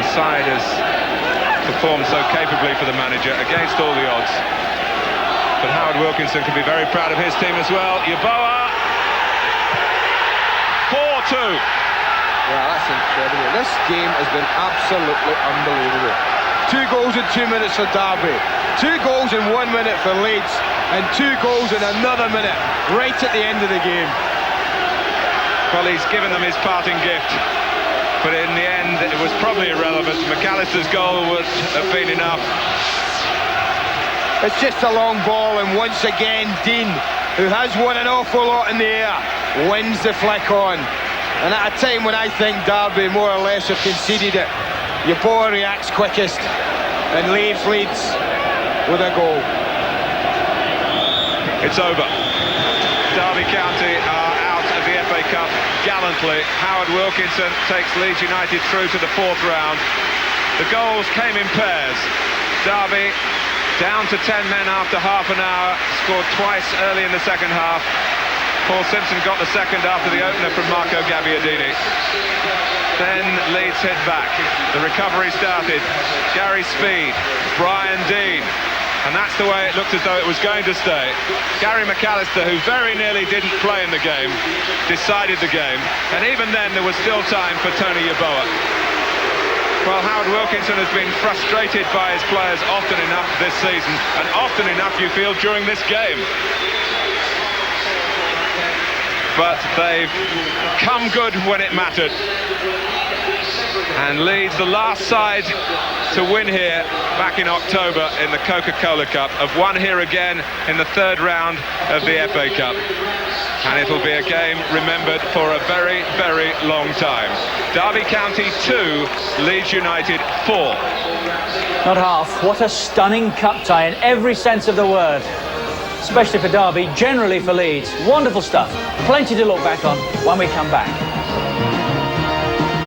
the side has performed so capably for the manager against all the odds. But Howard Wilkinson can be very proud of his team as well. Yeboah, 4-2. Yeah, that's incredible. This game has been absolutely unbelievable. 2 goals in 2 minutes for Derby, 2 goals in 1 minute for Leeds, and 2 goals in another minute right at the end of the game. Well, he's given them his parting gift, but in the end it was probably irrelevant. McAllister's goal would have been enough. It's just a long ball, and once again Dean, who has won an awful lot in the air, wins the flick on. And at a time when I think Derby more or less have conceded it, Yeboah reacts quickest and leaves Leeds with a goal. It's over. Derby County are out of the FA Cup gallantly. Howard Wilkinson takes Leeds United through to the 4th round. The goals came in pairs. Derby down to 10 men after half an hour, scored twice early in the second half. Paul Simpson got the second after the opener from Marco Gabbiadini. Then Leeds hit back. The recovery started. Gary Speed, Brian Dean, And that's the way it looked as though it was going to stay. Gary McAllister, who very nearly didn't play in the game, decided the game. And even then, there was still time for Tony Yeboah. Well, Howard Wilkinson has been frustrated by his players often enough this season, and often enough, you feel, during this game. But they've come good when it mattered. And Leeds, the last side to win here back in October in the Coca-Cola Cup, have won here again in the third round of the FA Cup. And it'll be a game remembered for a very, very long time. Derby County 2, Leeds United 4. Not half. What a stunning cup tie in every sense of the word. Especially for Derby, generally for Leeds. Wonderful stuff. Plenty to look back on when we come back.